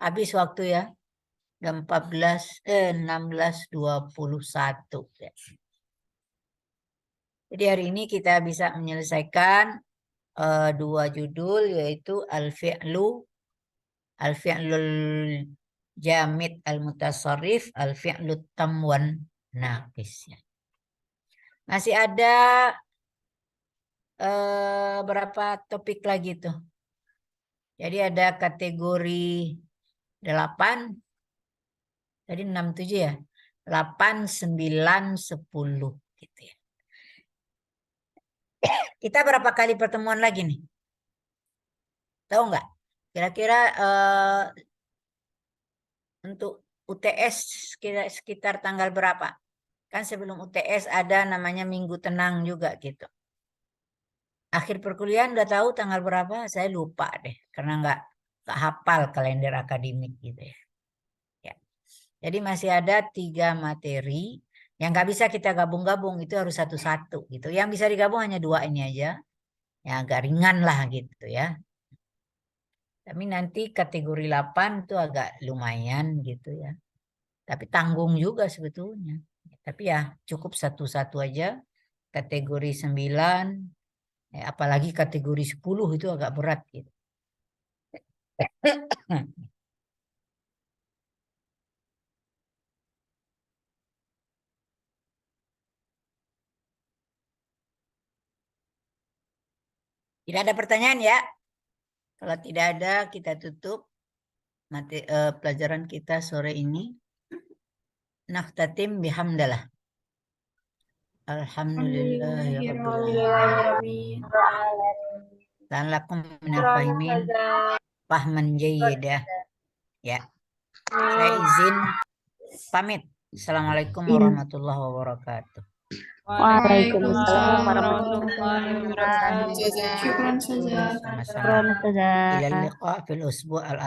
Habis waktu ya. Jam 16:21 ya. Jadi hari ini kita bisa menyelesaikan 2 judul yaitu al-fi'lul jamid al-mutasarrif, al-fi'lut tamwan naqis ya. Masih ada berapa topik lagi tuh? Jadi ada kategori 8, tadi 6, 7 ya. 8, 9, 10 gitu ya. Kita berapa kali pertemuan lagi nih? Tahu nggak? Kira-kira untuk UTS sekitar tanggal berapa? Kan sebelum UTS ada namanya minggu tenang juga gitu. Akhir perkuliahan udah tahu tanggal berapa? Saya lupa deh karena nggak hafal kalender akademik gitu ya. Ya. Jadi masih ada 3 materi yang nggak bisa kita gabung-gabung, itu harus satu-satu gitu. Yang bisa digabung hanya 2 ini aja, yang agak ringan lah gitu ya. Tapi nanti kategori 8 itu agak lumayan gitu ya. Tapi tanggung juga sebetulnya. Tapi ya cukup satu-satu aja. Kategori 9, apalagi kategori 10 itu agak berat gitu. Tidak ada pertanyaan ya? Kalau tidak ada, kita tutup pelajaran kita sore ini. Nakhtatim bihamdalah. Alhamdulillahirrabbilalamin. Dan lakum minal fahimin. Fahman jayyidah. Ya. Saya izin pamit. Assalamualaikum warahmatullahi wabarakatuh. Waalaikumsalam warahmatullahi wabarakatuh. Syukran saja. Sama-sama. Ila liqa fil usbu' al